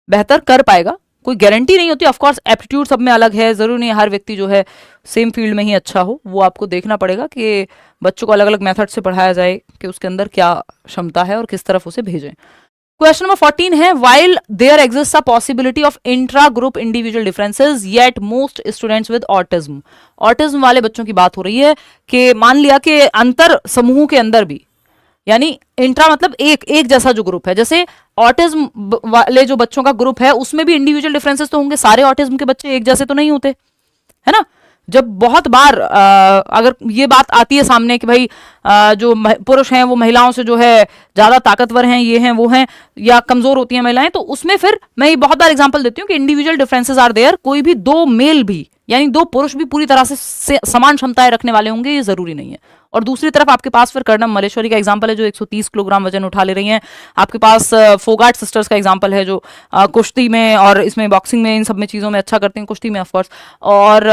A: बेहतर कर पाएगा, कोई गारंटी नहीं होती। ऑफकोर्स एप्टीट्यूड सब में अलग है, जरूरी नहीं हर व्यक्ति जो है सेम फील्ड में ही अच्छा हो, वो आपको देखना पड़ेगा कि बच्चों को अलग अलग मेथड से पढ़ाया जाए कि उसके अंदर क्या क्षमता है और किस तरफ उसे भेजें। क्वेश्चन नंबर 14 है, while there exist a possibility of intra group individual differences yet most students with autism. Autism वाले बच्चों की बात हो रही है कि मान लिया कि अंतर समूह के अंदर भी, यानी इंट्रा मतलब एक जैसा जो ग्रुप है, जैसे ऑटिज्म वाले जो बच्चों का ग्रुप है उसमें भी इंडिविजुअल डिफरेंसेस तो होंगे, सारे ऑटिज्म के बच्चे एक जैसे तो नहीं होते, है ना। जब बहुत बार अगर ये बात आती है सामने कि भाई जो पुरुष हैं वो महिलाओं से जो है ज्यादा ताकतवर हैं, ये हैं वो हैं, या कमजोर होती हैं महिलाएं, तो उसमें फिर मैं ये बहुत बार एग्जांपल देती हूँ कि इंडिविजुअल डिफरेंसेस आर देयर। कोई भी दो मेल भी, यानी दो पुरुष भी पूरी तरह से समान क्षमताएं रखने वाले होंगे, ये जरूरी नहीं है। और दूसरी तरफ आपके पास फिर कर्णम मलेश्वरी का एग्जांपल है जो 130 किलोग्राम वजन उठा ले रही हैं। आपके पास फोगाट सिस्टर्स का एग्जांपल है जो कुश्ती में और इसमें बॉक्सिंग में, इन सब में चीज़ों में अच्छा करती हैं, कुश्ती में ऑफकोर्स। और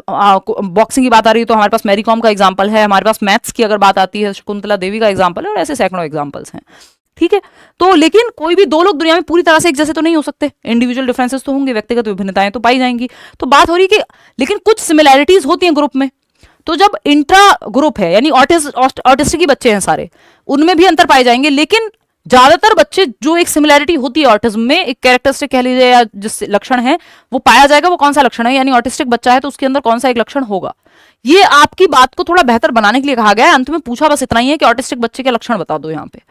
A: बॉक्सिंग की बात आ रही है तो हमारे पास मैरी कॉम का एग्जाम्पल है, हमारे पास मैथ्स की अगर बात आती है शकुंतला देवी का एग्जाम्पल है, और ऐसे सैकड़ों एग्जाम्पल्स हैं, ठीक है। तो लेकिन कोई भी दो लोग दुनिया में पूरी तरह से एक जैसे तो नहीं हो सकते, इंडिविजुअल डिफरेंसेस तो होंगे, व्यक्तिगत विभिन्नताएं तो पाई जाएंगी। तो बात हो रही है कि लेकिन कुछ सिमिलैरिटीज होती हैं ग्रुप में। तो जब इंट्रा ग्रुप है यानी ऑटिस्टिक ही बच्चे हैं सारे, उनमें भी अंतर पाए जाएंगे, लेकिन ज्यादातर बच्चे जो एक सिमिलैरिटी होती है ऑटिज्म में, एक कैरेक्टरिस्टिक कह लीजिए या जिस लक्षण है वो पाया जाएगा। वो कौन सा लक्षण है, यानी ऑटिस्टिक बच्चा है तो उसके अंदर कौन सा एक लक्षण होगा। ये आपकी बात को थोड़ा बेहतर बनाने के लिए कहा गया है। अंत में पूछा बस इतना ही है कि ऑटिस्टिक बच्चे के लक्षण बता दो यहाँ पे।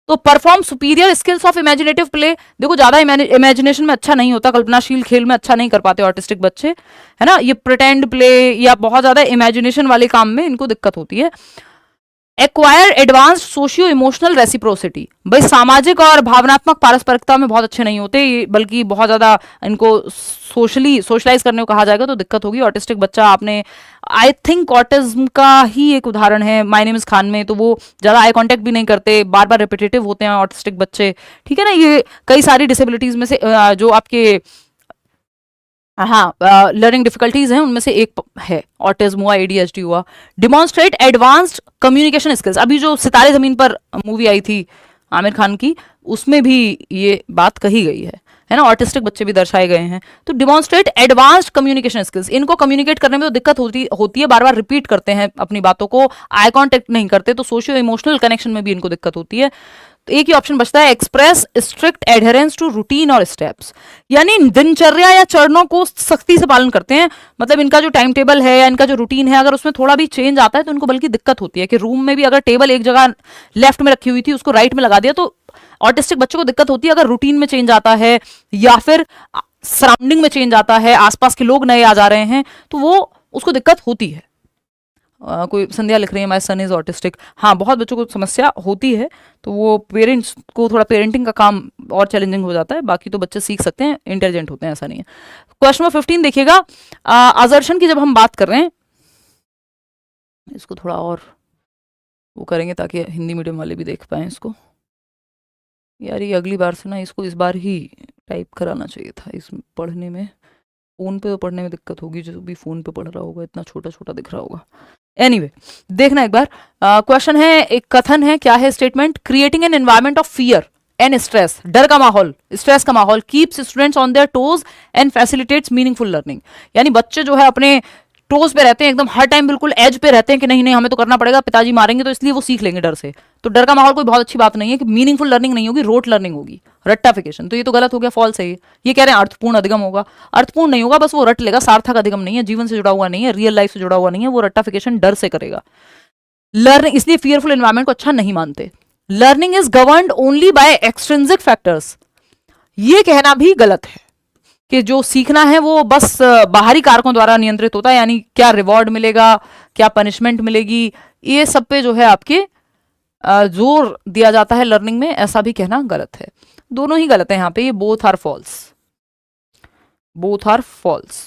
A: तो perform superior skills of imaginative play, देखो ज्यादा इमेजिनेशन में अच्छा नहीं होता, कल्पनाशील खेल में अच्छा नहीं कर पाते ऑटिस्टिक बच्चे, है ना। ये प्रिटेंड प्ले या बहुत ज्यादा इमेजिनेशन वाले काम में इनको दिक्कत होती है। Acquire advanced socio emotional reciprocity, भाई सामाजिक और भावनात्मक पारस्परिकता में बहुत अच्छे नहीं होते, बल्कि बहुत ज्यादा इनको सोशलाइज करने को कहा जाएगा तो दिक्कत होगी। ऑटिस्टिक बच्चा, आपने आई थिंक ऑटिज्म का ही एक उदाहरण है माय नेम इज खान में, तो वो ज्यादा आई कांटेक्ट भी नहीं करते, बार बार रिपीटेटिव होते हैं ऑटिस्टिक बच्चे, ठीक है ना। ये कई सारी डिसेबिलिटीज में से जो आपके हाँ लर्निंग डिफिकल्टीज हैं उनमें से एक है, ऑटिज्म हुआ, एडीएचडी हुआ। डिमॉन्स्ट्रेट एडवांस्ड कम्युनिकेशन स्किल्स, अभी जो सितारे जमीन पर मूवी आई थी आमिर खान की, उसमें भी ये बात कही गई है ना, ऑटिस्टिक बच्चे भी दर्शाए गए हैं। तो डिमॉन्स्ट्रेट एडवांस्ड कम्युनिकेशन स्किल्स, इनको कम्युनिकेट करने में तो दिक्कत होती है, बार बार रिपीट करते हैं अपनी बातों को, आई कॉन्टेक्ट नहीं करते, तो सोशियो इमोशनल कनेक्शन में भी इनको दिक्कत होती है। तो एक ही ऑप्शन बचता है, express strict adherence to routine और स्टेप्स, यानी दिनचर्या या चरणों को सख्ती से पालन करते हैं। मतलब इनका जो टाइम टेबल है या इनका जो रूटीन है, अगर उसमें थोड़ा भी चेंज आता है तो इनको बल्कि दिक्कत होती है कि रूम में भी अगर टेबल एक जगह लेफ्ट में रखी हुई थी उसको राइट में लगा दिया, तो ऑटिस्टिक बच्चों को दिक्कत होती है अगर रूटीन में चेंज आता है या फिर सराउंडिंग में चेंज आता है, आसपास के लोग नए आ जा रहे हैं, तो वो उसको दिक्कत होती है। कोई संध्या लिख रही है माय सन इज ऑटिस्टिक, हाँ बहुत बच्चों को समस्या होती है, तो वो पेरेंट्स को थोड़ा पेरेंटिंग का काम और चैलेंजिंग हो जाता है, बाकी तो बच्चे सीख सकते हैं, इंटेलिजेंट होते हैं, ऐसा नहीं है। क्वेश्चन नंबर 15 देखिएगा, असर्शन की जब हम बात कर रहे हैं, इसको थोड़ा और वो करेंगे ताकि हिंदी मीडियम वाले भी देख पाए इसको। यार ये अगली बार से ना इसको इस बार ही टाइप कराना चाहिए था, इस पढ़ने में, फोन पे तो पढ़ने में दिक्कत होगी, जो भी फोन पे पढ़ रहा होगा इतना छोटा छोटा दिख रहा होगा। एनीवे देखना एक बार, क्वेश्चन है, एक कथन है, क्या है statement, creating an environment of fear and stress, डर का माहौल, स्ट्रेस का माहौल, keeps students on their toes and facilitates meaningful learning, यानी बच्चे जो है अपने टोज पे रहते हैं, एकदम हर टाइम बिल्कुल एज पे रहते हैं कि नहीं नहीं हमें तो करना पड़ेगा, पिताजी मारेंगे, तो इसलिए वो सीख लेंगे डर से। तो डर का माहौल कोई बहुत अच्छी बात नहीं है कि मीनिंगफुल लर्निंग नहीं होगी, रोट लर्निंग होगी, रट्टाफिकेशन, तो ये तो गलत हो गया, फॉल्स है ये कह रहे हैं अर्थपूर्ण अधिगम होगा, अर्थपूर्ण नहीं होगा, बस वो रट लेगा, सार्थक अधिगम नहीं है, जीवन से जुड़ा हुआ नहीं है, रियल लाइफ से जुड़ा हुआ नहीं है, वो रट्टाफिकेशन डर से करेगा। लर्निंग, इसलिए फियरफुल एनवायरमेंट को अच्छा नहीं मानते। Learning is governed only by extrinsic factors, ये कहना भी गलत है कि जो सीखना है वो बस बाहरी कारकों द्वारा नियंत्रित होता है, यानी क्या रिवॉर्ड मिलेगा, क्या पनिशमेंट मिलेगी, ये सब पे जो है आपके जोर दिया जाता है लर्निंग में, ऐसा भी कहना गलत है। दोनों ही गलत है यहाँ पे, ये both are false, both are false.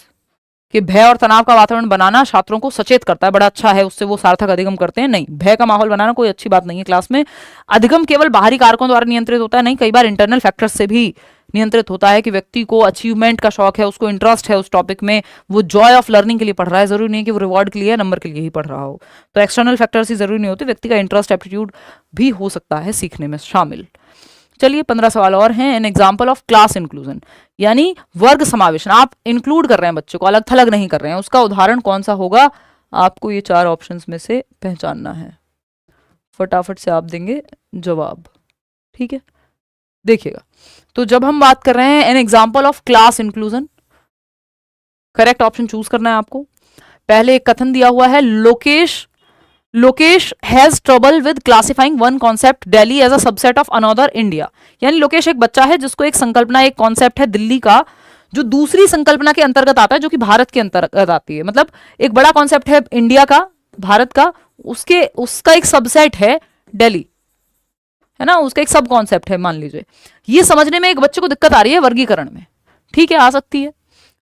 A: कि भय और तनाव का वातावरण बनाना छात्रों को सचेत करता है, बड़ा अच्छा है, उससे वो सार्थक अधिगम करते हैं। नहीं, भय का माहौल बनाना कोई अच्छी बात नहीं है क्लास में। अधिगम केवल बाहरी कारकों द्वारा नियंत्रित होता है, नहीं, कई बार इंटरनल फैक्टर्स से भी नियंत्रित होता है कि व्यक्ति को अचीवमेंट का शौक है, उसको इंटरेस्ट है उस टॉपिक में, वो जॉय ऑफ लर्निंग के लिए पढ़ रहा है, जरूरी नहीं है कि वो रिवॉर्ड के लिए, नंबर के लिए ही पढ़ रहा हो। तो एक्सटर्नल फैक्टर्स ही जरूरी नहीं होते, व्यक्ति का इंटरेस्ट एप्टीट्यूड भी हो सकता है सीखने में शामिल। चलिए 15 सवाल और हैं। An example of class inclusion, यानी वर्ग समावेशन, आप इंक्लूड कर रहे हैं बच्चों को, अलग थलग नहीं कर रहे हैं, उसका उदाहरण कौन सा होगा, आपको ये 4 ऑप्शंस में से पहचानना है। फटाफट से आप देंगे जवाब, ठीक है। देखिएगा, तो जब हम बात कर रहे हैं an example of class inclusion, correct option choose करना है आपको। पहले एक कथन दिया हुआ है, Lokesh has trouble with classifying one concept Delhi as a subset of another India, यानी लोकेश एक बच्चा है जिसको एक संकल्पना, एक कॉन्सेप्ट है दिल्ली का, जो दूसरी संकल्पना के अंतर्गत आता है, जो कि भारत के अंतर्गत आती है। मतलब एक बड़ा कॉन्सेप्ट है इंडिया का, भारत का, उसका एक सबसेट है दिल्ली, है ना, उसका एक सब कॉन्सेप्ट है, मान लीजिए। ये समझने में एक बच्चे को दिक्कत आ रही है वर्गीकरण में, ठीक है, आ सकती है।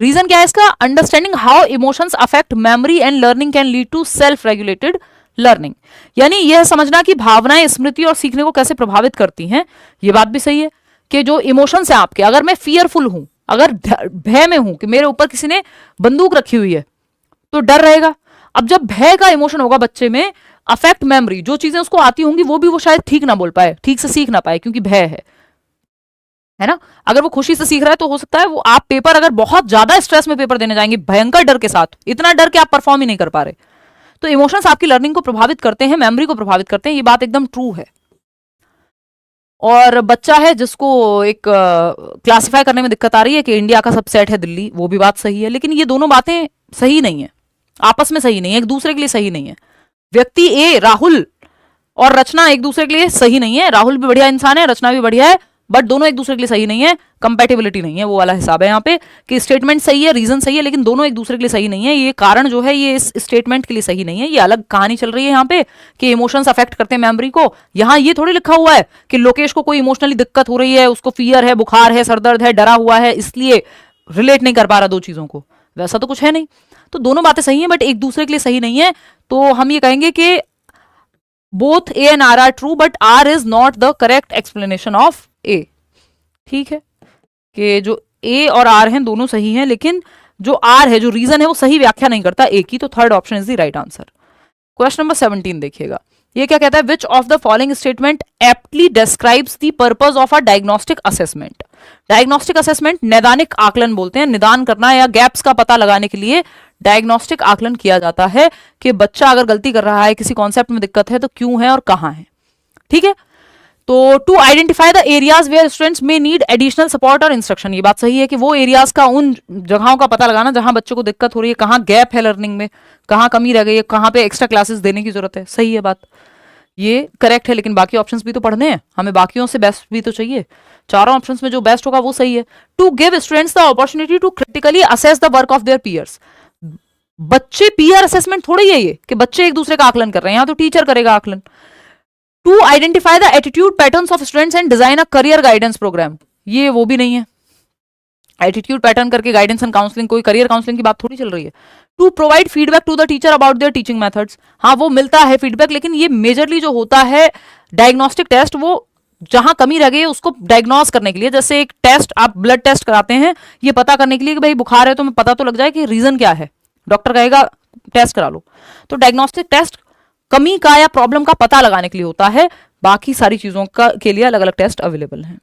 A: रीजन क्या है इसका, understanding how emotions affect memory and learning can lead to self regulated learning, यानी यह समझना कि भावनाएं स्मृति और सीखने को कैसे प्रभावित करती हैं। ये बात भी सही है कि जो इमोशंस है आपके, अगर मैं फियरफुल हूं, अगर भय में हूं कि मेरे ऊपर किसी ने बंदूक रखी हुई है, तो डर रहेगा। अब जब भय का इमोशन होगा बच्चे में, अफेक्ट मेमोरी, जो चीजें उसको आती होंगी वो भी वो शायद ठीक ना बोल पाए, ठीक से सीख ना पाए, क्योंकि भय है ना। अगर वो खुशी से सीख रहा है तो हो सकता है वो, आप पेपर अगर बहुत ज्यादा स्ट्रेस में पेपर देने जाएंगे भयंकर डर के साथ, इतना डर कि आप परफॉर्म ही नहीं कर पा रहे, तो इमोशंस आपकी लर्निंग को प्रभावित करते हैं, मेमोरी को प्रभावित करते हैं, ये बात एकदम ट्रू है। और बच्चा है जिसको एक क्लासिफाई करने में दिक्कत आ रही है कि इंडिया का सबसेट है दिल्ली, वो भी बात सही है, लेकिन ये दोनों बातें सही नहीं है, आपस में सही नहीं है, एक दूसरे के लिए सही नहीं है। व्यक्ति ए राहुल और रचना एक दूसरे के लिए सही नहीं है, राहुल भी बढ़िया इंसान है, रचना भी बढ़िया है, बट दोनों एक दूसरे के लिए सही नहीं है, कंपैटिबिलिटी नहीं है, वो वाला हिसाब है यहाँ पे कि स्टेटमेंट सही है, रीजन सही है, लेकिन दोनों एक दूसरे के लिए सही नहीं है। ये कारण जो है ये इस स्टेटमेंट के लिए सही नहीं है, ये अलग कहानी चल रही है यहाँ पे कि इमोशंस अफेक्ट करते हैं मेमोरी को। यहाँ ये थोड़ी लिखा हुआ है कि लोकेश को कोई इमोशनली दिक्कत हो रही है, उसको फियर है, बुखार है, सरदर्द है, डरा हुआ है, इसलिए रिलेट नहीं कर पा रहा दो चीजों को, वैसा तो कुछ है नहीं। तो दोनों बातें सही हैं बट एक दूसरे के लिए सही नहीं है। तो हम ये कहेंगे कि both A and R true but R is not the correct explanation of A, ठीक है, कि जो ए और आर हैं दोनों सही हैं, लेकिन जो आर है, जो रीजन है, वो सही व्याख्या नहीं करता ए की, तो third option is the right answer. Question number 17 देखिएगा, ये क्या कहता है, which of the following statement aptly describes the purpose of a diagnostic assessment. Diagnostic assessment नैदानिक आकलन बोलते हैं, निदान करना या गैप्स का पता लगाने के लिए डायग्नोस्टिक आकलन किया जाता है कि बच्चा अगर गलती कर रहा है, किसी कॉन्सेप्ट में दिक्कत है, तो क्यों है और कहां है, ठीक है। तो to identify the areas where students may need additional support और इंस्ट्रक्शन, ये बात सही है कि वो एरियाज का, उन जगहों का पता लगाना जहां बच्चों को दिक्कत हो रही है, कहां गैप है लर्निंग में, कहां कमी रह गई है, कहां पे एक्स्ट्रा क्लासेस देने की जरूरत है, सही है बात, ये करेक्ट है। लेकिन बाकी ऑप्शंस भी तो पढ़ने हैं हमें, बाकियों से बेस्ट भी तो चाहिए, चारों ऑप्शंस में जो बेस्ट होगा वो सही है। To give students the opportunity to critically assess the work of their peers, बच्चे पीयर असेसमेंट थोड़ी है ये कि बच्चे एक दूसरे का आकलन कर रहे हैं, यहाँ तो टीचर करेगा आकलन। To identify the attitude patterns of students and design a career guidance programme, ये वो भी नहीं है, एटीट्यूड पैटर्न करके गाइडेंस एंड काउंसलिंग, कोई करियर काउंसलिंग की बात थोड़ी चल रही है। To provide feedback to the teacher about their teaching methods, हाँ वो मिलता है फीडबैक, लेकिन ये मेजरली जो होता है डायग्नोस्टिक टेस्ट, वो जहां कमी रह गई है उसको डायग्नोस करने के लिए, जैसे एक टेस्ट आप ब्लड टेस्ट कराते हैं ये पता करने के लिए कि भाई बुखार है, तो पता तो लग जाए कि रीजन क्या है, डॉक्टर कहेगा टेस्ट करा लो। तो डायग्नोस्टिक टेस्ट कमी का या प्रॉब्लम का पता लगाने के लिए होता है, बाकी सारी चीजों का के लिए अलग अलग टेस्ट अवेलेबल हैं।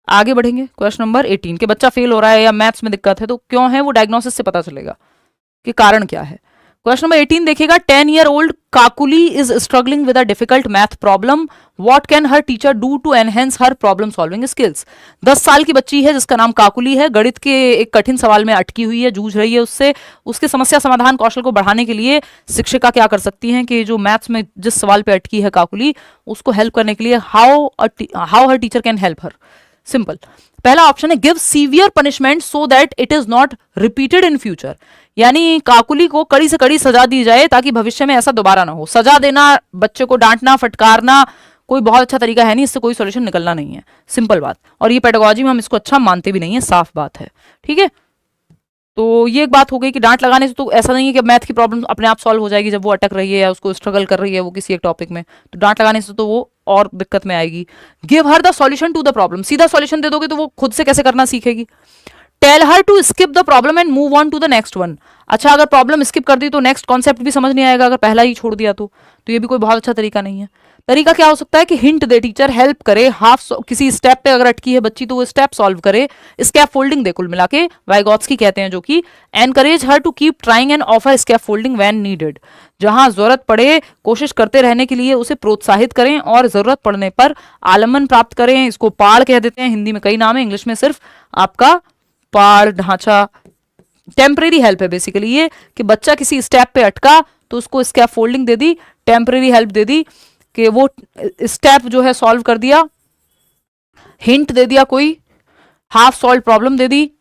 A: आगे बढ़ेंगे, क्वेश्चन नंबर 18 के बच्चा फेल हो रहा है या मैथ्स में दिक्कत है तो क्यों है, वो डायग्नोसिस से पता चलेगा कि कारण क्या है। क्वेश्चन नंबर 18 देखिएगा, 10-year-old Kakuli is struggling with a difficult math problem, what can her teacher do to enhance her problem solving skills. 10 साल की बच्ची है जिसका नाम काकुली है, गणित के एक कठिन सवाल में अटकी हुई है, जूझ रही है उससे, उसके समस्या समाधान कौशल को बढ़ाने के लिए शिक्षिका क्या कर सकती हैं कि जो मैथ्स में जिस सवाल पे अटकी है काकुली, उसको हेल्प करने के लिए how her teacher can help her. Simple, पहला ऑप्शन है give severe punishment so that it is not repeated in future, यानी काकुली को कड़ी से कड़ी सजा दी जाए ताकि भविष्य में ऐसा दोबारा ना हो। सजा देना, बच्चे को डांटना फटकारना कोई बहुत अच्छा तरीका है नहीं, इससे कोई सॉल्यूशन निकलना नहीं है, सिंपल बात। और ये पेडागोजी में हम इसको अच्छा मानते भी नहीं है, साफ बात है, ठीक है। तो ये एक बात हो गई कि डांट लगाने से तो ऐसा नहीं है कि मैथ की प्रॉब्लम अपने आप सॉल्व हो जाएगी जब वो अटक रही है या उसको स्ट्रगल कर रही है वो किसी एक टॉपिक में, तो डांट लगाने से तो वो और दिक्कत में आएगी। Give her the solution to the problem, सीधा सॉल्यूशन दे दोगे तो वो खुद से कैसे करना सीखेगी। Tell her to skip the problem and move on to the next one. अच्छा, अगर प्रॉब्लम स्किप कर दी तो नेक्स्ट कॉन्सेप्ट भी समझ नहीं आएगा, अगर पहला ही छोड़ दिया तो ये भी कोई बहुत अच्छा तरीका नहीं है। तरीका क्या हो सकता है कि हिंट दे टीचर, हेल्प करे, किसी स्टेप पे अगर अटकी है बच्ची तो वो स्टेप सॉल्व करे, स्कैप फोल्डिंग दे कुल मिला के, वाइगॉत्स्की कहते हैं, जो कि encourage her to keep trying and offer scaffolding when needed. जहां जरूरत पड़े कोशिश करते रहने के लिए उसे प्रोत्साहित करें और जरूरत पड़ने पर आलमन प्राप्त करें। इसको पाड़ कह देते हैं, हिंदी में कई नाम है, इंग्लिश में सिर्फ आपका पाड़ ढांचा। टेम्परेरी हेल्प है बेसिकली ये कि बच्चा किसी स्टेप पे अटका तो उसको स्कैप फोल्डिंग दे दी, टेम्परेरी हेल्प दे दी कि वो स्टेप जो है सॉल्व कर दिया, हिंट दे दिया, कोई हाफ सॉल्व प्रॉब्लम दे दी,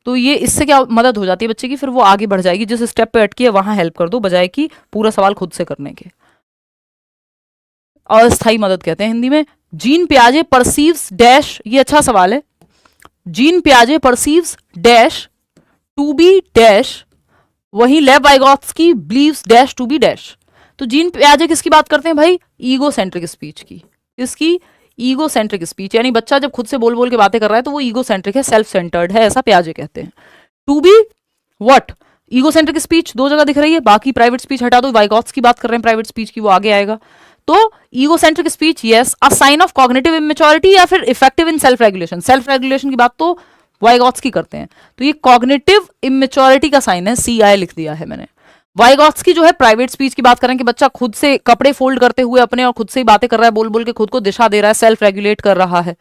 A: तो ये इससे क्या मदद हो जाती है बच्चे की, फिर वो आगे बढ़ जाएगी। जिस स्टेप पे अटकी है वहां हेल्प कर दो बजाय कि पूरा सवाल खुद से करने के। अस्थाई मदद कहते हैं हिंदी में। जीन पियाजे परसीव्स डैश, ये अच्छा सवाल है। जीन पियाजे perceives dash to be dash, वही Lev Vygotsky believes dash to be dash. तो जीन पियाजे किसकी बात करते हैं भाई? ईगो सेंट्रिक स्पीच की। इसकी ईगो सेंट्रिक स्पीच, यानी बच्चा जब खुद से बोल बोल के बातें कर रहा है तो वो ईगो सेंट्रिक है, सेल्फ सेंटर्ड है, ऐसा पियाजे कहते हैं। To be what? Ego centric speech दो जगह दिख रही है, बाकी प्राइवेट स्पीच हटा दो, वाइगॉत्स्की की बात कर रहे हैं प्राइवेट स्पीच की, वो आगे आएगा। तो ego centric speech yes, a sign of cognitive immaturity या फिर effective in self regulation. Self regulation की बात तो वाइगॉत्स्की करते हैं, तो ये कॉग्निटिव इमेच्योरिटी का साइन है, CI लिख दिया है मैंने। वाइगॉत्स्की जो है प्राइवेट स्पीच की बात करें कि बच्चा खुद से कपड़े फोल्ड करते हुए अपने और खुद से ही बातें कर रहा है, बोल बोल के खुद को दिशा दे रहा है, सेल्फ रेगुलेट कर रहा है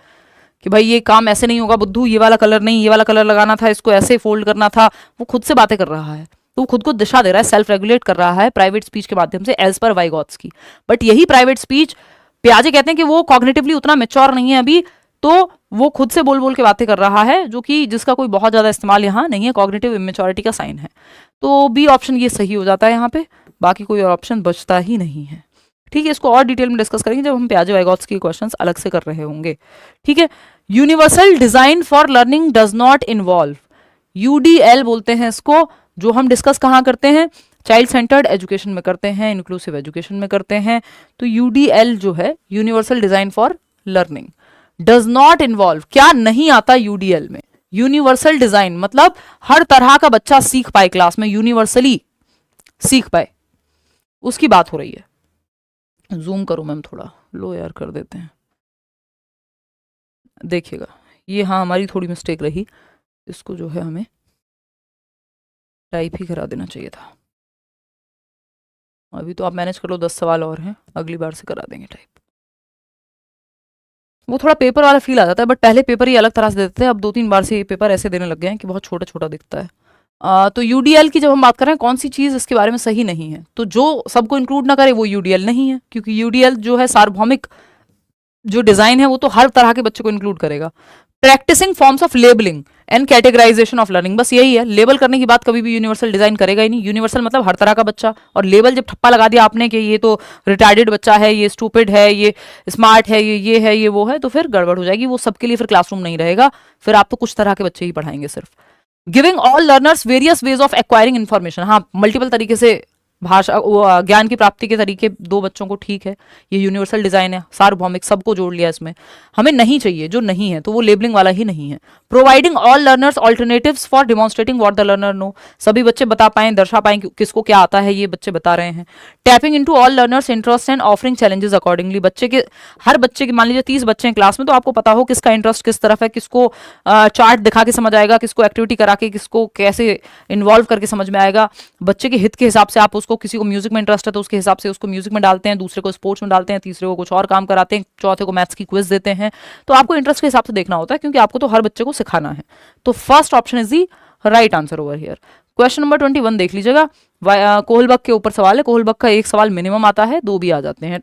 A: कि भाई ये काम ऐसे नहीं होगा बुद्धू, ये वाला कलर नहीं, ये वाला कलर लगाना था, इसको ऐसे फोल्ड करना था, वो खुद से बातें कर रहा है, तो वो खुद को दिशा दे रहा है, सेल्फ रेगुलेट कर रहा है प्राइवेट स्पीच के माध्यम से, एज पर वाइगॉत्स्की। बट यही प्राइवेट स्पीच पियाजे कहते हैं कि वो कॉग्निटिवली उतना मेच्योर नहीं है अभी, तो वो खुद से बोल बोल के बातें कर रहा है, जो कि जिसका कोई बहुत ज्यादा इस्तेमाल यहाँ नहीं है, कॉग्निटिव इमेच्योरिटी का साइन है। तो बी ऑप्शन ये सही हो जाता है यहाँ पे, बाकी कोई और ऑप्शन बचता ही नहीं है। ठीक है, इसको और डिटेल में डिस्कस करेंगे जब हम पियाजे वाइगॉत्स्की के क्वेश्चंस अलग से कर रहे होंगे। ठीक है, universal design for learning does not involve, UDL बोलते हैं इसको, जो हम डिस्कस कहाँ करते हैं? चाइल्ड सेंटर्ड एजुकेशन में करते हैं, इंक्लूसिव एजुकेशन में करते हैं। तो UDL जो है universal design for learning does not involve, क्या नहीं आता UDL में? यूनिवर्सल डिजाइन मतलब हर तरह का बच्चा सीख पाए, क्लास में यूनिवर्सली सीख पाए, उसकी बात हो रही है। जूम करो मैम, थोड़ा लो यार कर देते हैं, देखिएगा ये, हाँ हमारी थोड़ी मिस्टेक रही, इसको जो है हमें टाइप ही करा देना चाहिए था। अभी तो आप मैनेज कर लो, 10 सवाल और हैं, अगली बार से करा देंगे टाइप। वो थोड़ा पेपर वाला फील आ जाता है, बट पहले पेपर ही अलग तरह से देते थे, अब 2-3 बार से ये पेपर ऐसे देने लग गए हैं कि बहुत छोटा छोटा दिखता है। तो UDL की जब हम बात कर रहे हैं, कौन सी चीज़ इसके बारे में सही नहीं है, तो जो सबको इंक्लूड ना करे वो UDL नहीं है, क्योंकि UDL जो है सार्वभौमिक जो डिजाइन है वो तो हर तरह के बच्चे को इंक्लूड करेगा। Practising forms of labelling and categorisation of learning, बस यही है, लेबल करने की बात कभी भी यूनिवर्सल डिजाइन करेगा ही नहीं। यूनिवर्सल मतलब हर तरह का बच्चा, और लेबल जब ठप्पा लगा दिया आपने कि ये तो रिटार्डेड बच्चा है, ये स्टूपिड है, ये स्मार्ट है, ये है, ये वो है, तो फिर गड़बड़ हो जाएगी, वो सबके लिए फिर क्लासरूम नहीं रहेगा, फिर आप तो कुछ तरह के बच्चे ही पढ़ाएंगे सिर्फ। Giving all learners various ways of acquiring information, हाँ मल्टीपल तरीके से भाषा ज्ञान की प्राप्ति के तरीके दो बच्चों को, ठीक है, ये यूनिवर्सल डिजाइन है, सार्वभौमिक, सबको जोड़ लिया इसमें, हमें नहीं चाहिए जो नहीं है, तो वो लेबलिंग वाला ही नहीं है। Providing all learners alternatives for demonstrating what the learner know, सभी बच्चे बता पाएं, दर्शा पाएं किसको क्या आता है, ये बच्चे बता रहे हैं। Tapping into all learners interest and offering challenges accordingly, बच्चे के हर बच्चे के, मान लीजिए 30 बच्चे हैं क्लास में, तो आपको पता हो किसका इंटरेस्ट किस तरफ है, किसको चार्ट दिखा के समझ आएगा, किसको एक्टिविटी करा के, किसको कैसे इन्वॉल्व करके समझ में आएगा, बच्चे के हित के हिसाब से आप उसको, किसी को म्यूजिक में इंटरेस्ट है तो उसके हिसाब से उसको म्यूजिक में डालते हैं, दूसरे को स्पोर्ट्स में डालते हैं, तीसरे को कुछ और काम कराते हैं, चौथे को मैथ्स की क्विज देते हैं, तो आपको इंटरेस्ट के हिसाब से देखना होता है, क्योंकि आपको तो हर बच्चे को सिखाना है। तो first option is the right answer over here. Question number 21 देख लीजिएगा, कोहलबर्ग के ऊपर सवाल है, कोहलबर्ग का एक सवाल मिनिमम आता है, 2 भी आ जाते हैं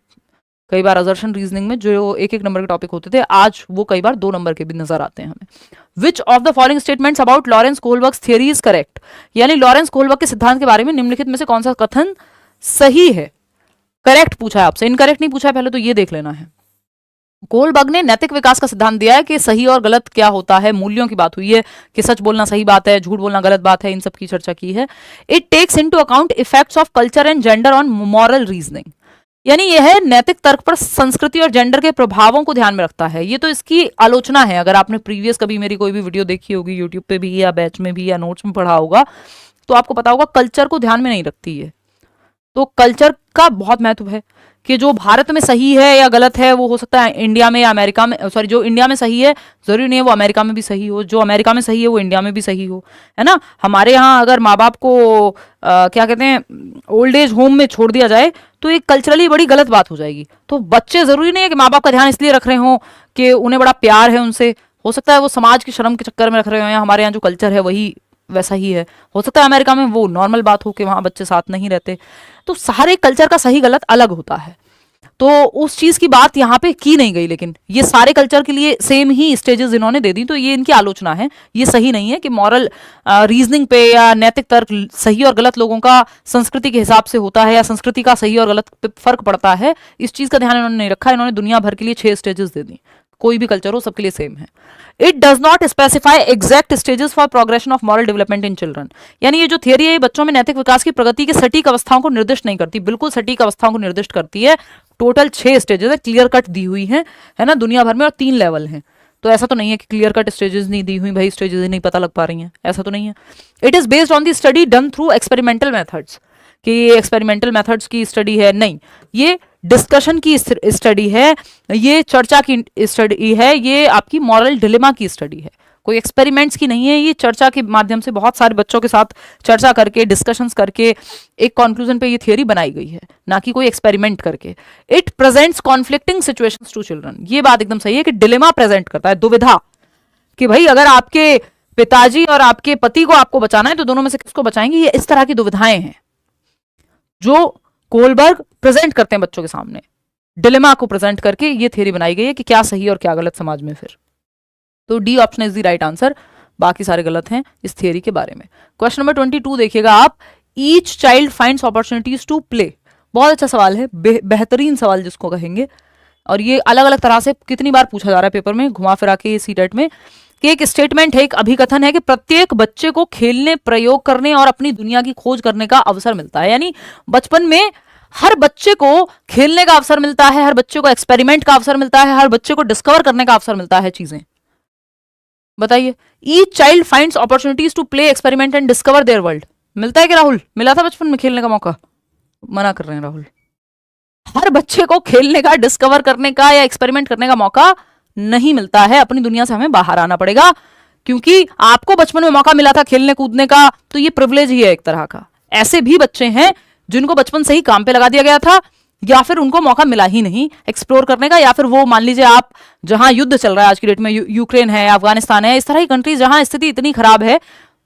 A: कई बार। असर्शन रीजनिंग में जो 1-1 नंबर के टॉपिक होते थे, आज वो कई बार 2 नंबर के भी नजर आते हैं हमें। विच of the following statements about Lawrence Kohlberg theory is correct, यानी लॉरेंस कोहलबर्ग के सिद्धांत के बारे में निम्नलिखित में से कौन सा कथन सही है। करेक्ट पूछा है आपसे, इनकरेक्ट नहीं पूछा है, पहले तो ये देख लेना है। कोलबर्ग ने नैतिक विकास का सिद्धांत दिया है कि सही और गलत क्या होता है, मूल्यों की बात हुई है कि सच बोलना सही बात है, झूठ बोलना गलत बात है, इन सब की चर्चा की है। It takes into account effects of culture and gender on moral reasoning, यानी यह है नैतिक तर्क पर संस्कृति और जेंडर के प्रभावों को ध्यान में रखता है। ये तो इसकी आलोचना है। अगर आपने प्रीवियस कभी मेरी कोई भी वीडियो देखी होगी यूट्यूब पे भी या बैच में भी या नोट्स में पढ़ा होगा तो आपको पता होगा कल्चर को ध्यान में नहीं रखती है। तो कल्चर का बहुत महत्व है कि जो भारत में सही है या गलत है वो हो सकता है इंडिया में या अमेरिका में, सॉरी, जो इंडिया में सही है जरूरी नहीं है वो अमेरिका में भी सही हो, जो अमेरिका में सही है वो इंडिया में भी सही हो, है ना। हमारे यहाँ अगर माँ बाप को क्या कहते हैं ओल्ड एज होम में छोड़ दिया जाए तो ये कल्चरली बड़ी गलत बात हो जाएगी। तो बच्चे जरूरी नहीं है कि माँ बाप का ध्यान इसलिए रख रहे हो कि उन्हें बड़ा प्यार है उनसे, हो सकता है वो समाज की शर्म के चक्कर में रख रहे हो, या हमारे यहाँ जो कल्चर है वही वैसा ही है। हो सकता है अमेरिका में वो नॉर्मल बात हो कि वहां बच्चे साथ नहीं रहते। तो सारे कल्चर का सही गलत अलग होता है, तो उस चीज की बात यहाँ पे की नहीं गई। लेकिन ये सारे कल्चर के लिए सेम ही स्टेजेस इन्होंने दे दी, तो ये इनकी आलोचना है। ये सही नहीं है कि मॉरल रीजनिंग पे या नैतिक तर्क सही और गलत लोगों का संस्कृति के हिसाब से होता है या संस्कृति का सही और गलत पे फर्क पड़ता है। इस चीज का ध्यान इन्होंने नहीं रखा। इन्होंने दुनिया भर के लिए 6 स्टेजेस दे दी, कोई भी कल्चर हो सबके लिए सेम है। It does not specify exact stages for progression of moral development in children, यानी ये जो थियरी है ये बच्चों में नैतिक विकास की प्रगति के सटीक अवस्थाओं को निर्दिष्ट नहीं करती, बिल्कुल सटीक अवस्थाओं को निर्दिष्ट करती है। टोटल 6 स्टेजेस है, क्लियर कट दी हुई है ना दुनिया भर में, और 3 लेवल हैं। तो ऐसा तो नहीं है कि क्लियर कट स्टेजेस नहीं दी हुई, भाई स्टेजेस नहीं पता लग पा रही हैं, ऐसा तो नहीं है। It is based on the study done through experimental methods, कि ये एक्सपेरिमेंटल मेथड्स की स्टडी है, नहीं, ये डिस्कशन की स्टडी है, ये चर्चा की स्टडी है, ये आपकी मॉरल डिलेमा की स्टडी है, कोई एक्सपेरिमेंट्स की नहीं है। ये चर्चा के माध्यम से बहुत सारे बच्चों के साथ चर्चा करके डिस्कशंस करके एक कंक्लूजन पे ये थियरी बनाई गई है, ना कि कोई एक्सपेरिमेंट करके। It presents conflicting situations to children, ये बात एकदम सही है कि डिलेमा प्रेजेंट करता है, दुविधा, कि भाई अगर आपके पिताजी और आपके पति को आपको बचाना है तो दोनों में से किसको बचाएंगे, ये इस तरह की दुविधाएं हैं जो कोलबर्ग प्रेजेंट करते हैं बच्चों के सामने। डिलेमा को प्रेजेंट करके ये थियरी बनाई गई है कि क्या सही और क्या गलत समाज में। फिर तो D option is the right answer, बाकी सारे गलत हैं इस थियरी के बारे में। क्वेश्चन नंबर 22 देखिएगा आप, each child finds opportunities to play, बहुत अच्छा सवाल है, बेहतरीन सवाल जिसको कहेंगे, और ये अलग अलग तरह से कितनी बार पूछा जा रहा है पेपर में घुमा फिरा के सीटेट में, कि एक स्टेटमेंट है, एक अभिकथन है कि प्रत्येक बच्चे को खेलने, प्रयोग करने और अपनी दुनिया की खोज करने का अवसर मिलता है। यानी बचपन में हर बच्चे को खेलने का अवसर मिलता है, हर बच्चे को एक्सपेरिमेंट का अवसर मिलता है, हर बच्चे को डिस्कवर करने का अवसर मिलता है चीजें। बताइए, each child finds opportunities to play, experiment and discover their world, मिलता है कि राहुल? मिला था बचपन में खेलने का मौका? मना कर रहे हैं राहुल। हर बच्चे को खेलने का, डिस्कवर करने का या एक्सपेरिमेंट करने का मौका नहीं मिलता है, अपनी दुनिया से हमें बाहर आना पड़ेगा। क्योंकि आपको बचपन में मौका मिला था खेलने कूदने का, तो ये प्रिविलेज ही है एक तरह का। ऐसे भी बच्चे हैं जिनको बचपन से ही काम पे लगा दिया गया था, या फिर उनको मौका मिला ही नहीं एक्सप्लोर करने का, या फिर वो मान लीजिए आप जहां युद्ध चल रहा है आज की डेट में, यूक्रेन है, अफगानिस्तान है, इस तरह की कंट्रीज जहां स्थिति इतनी खराब है,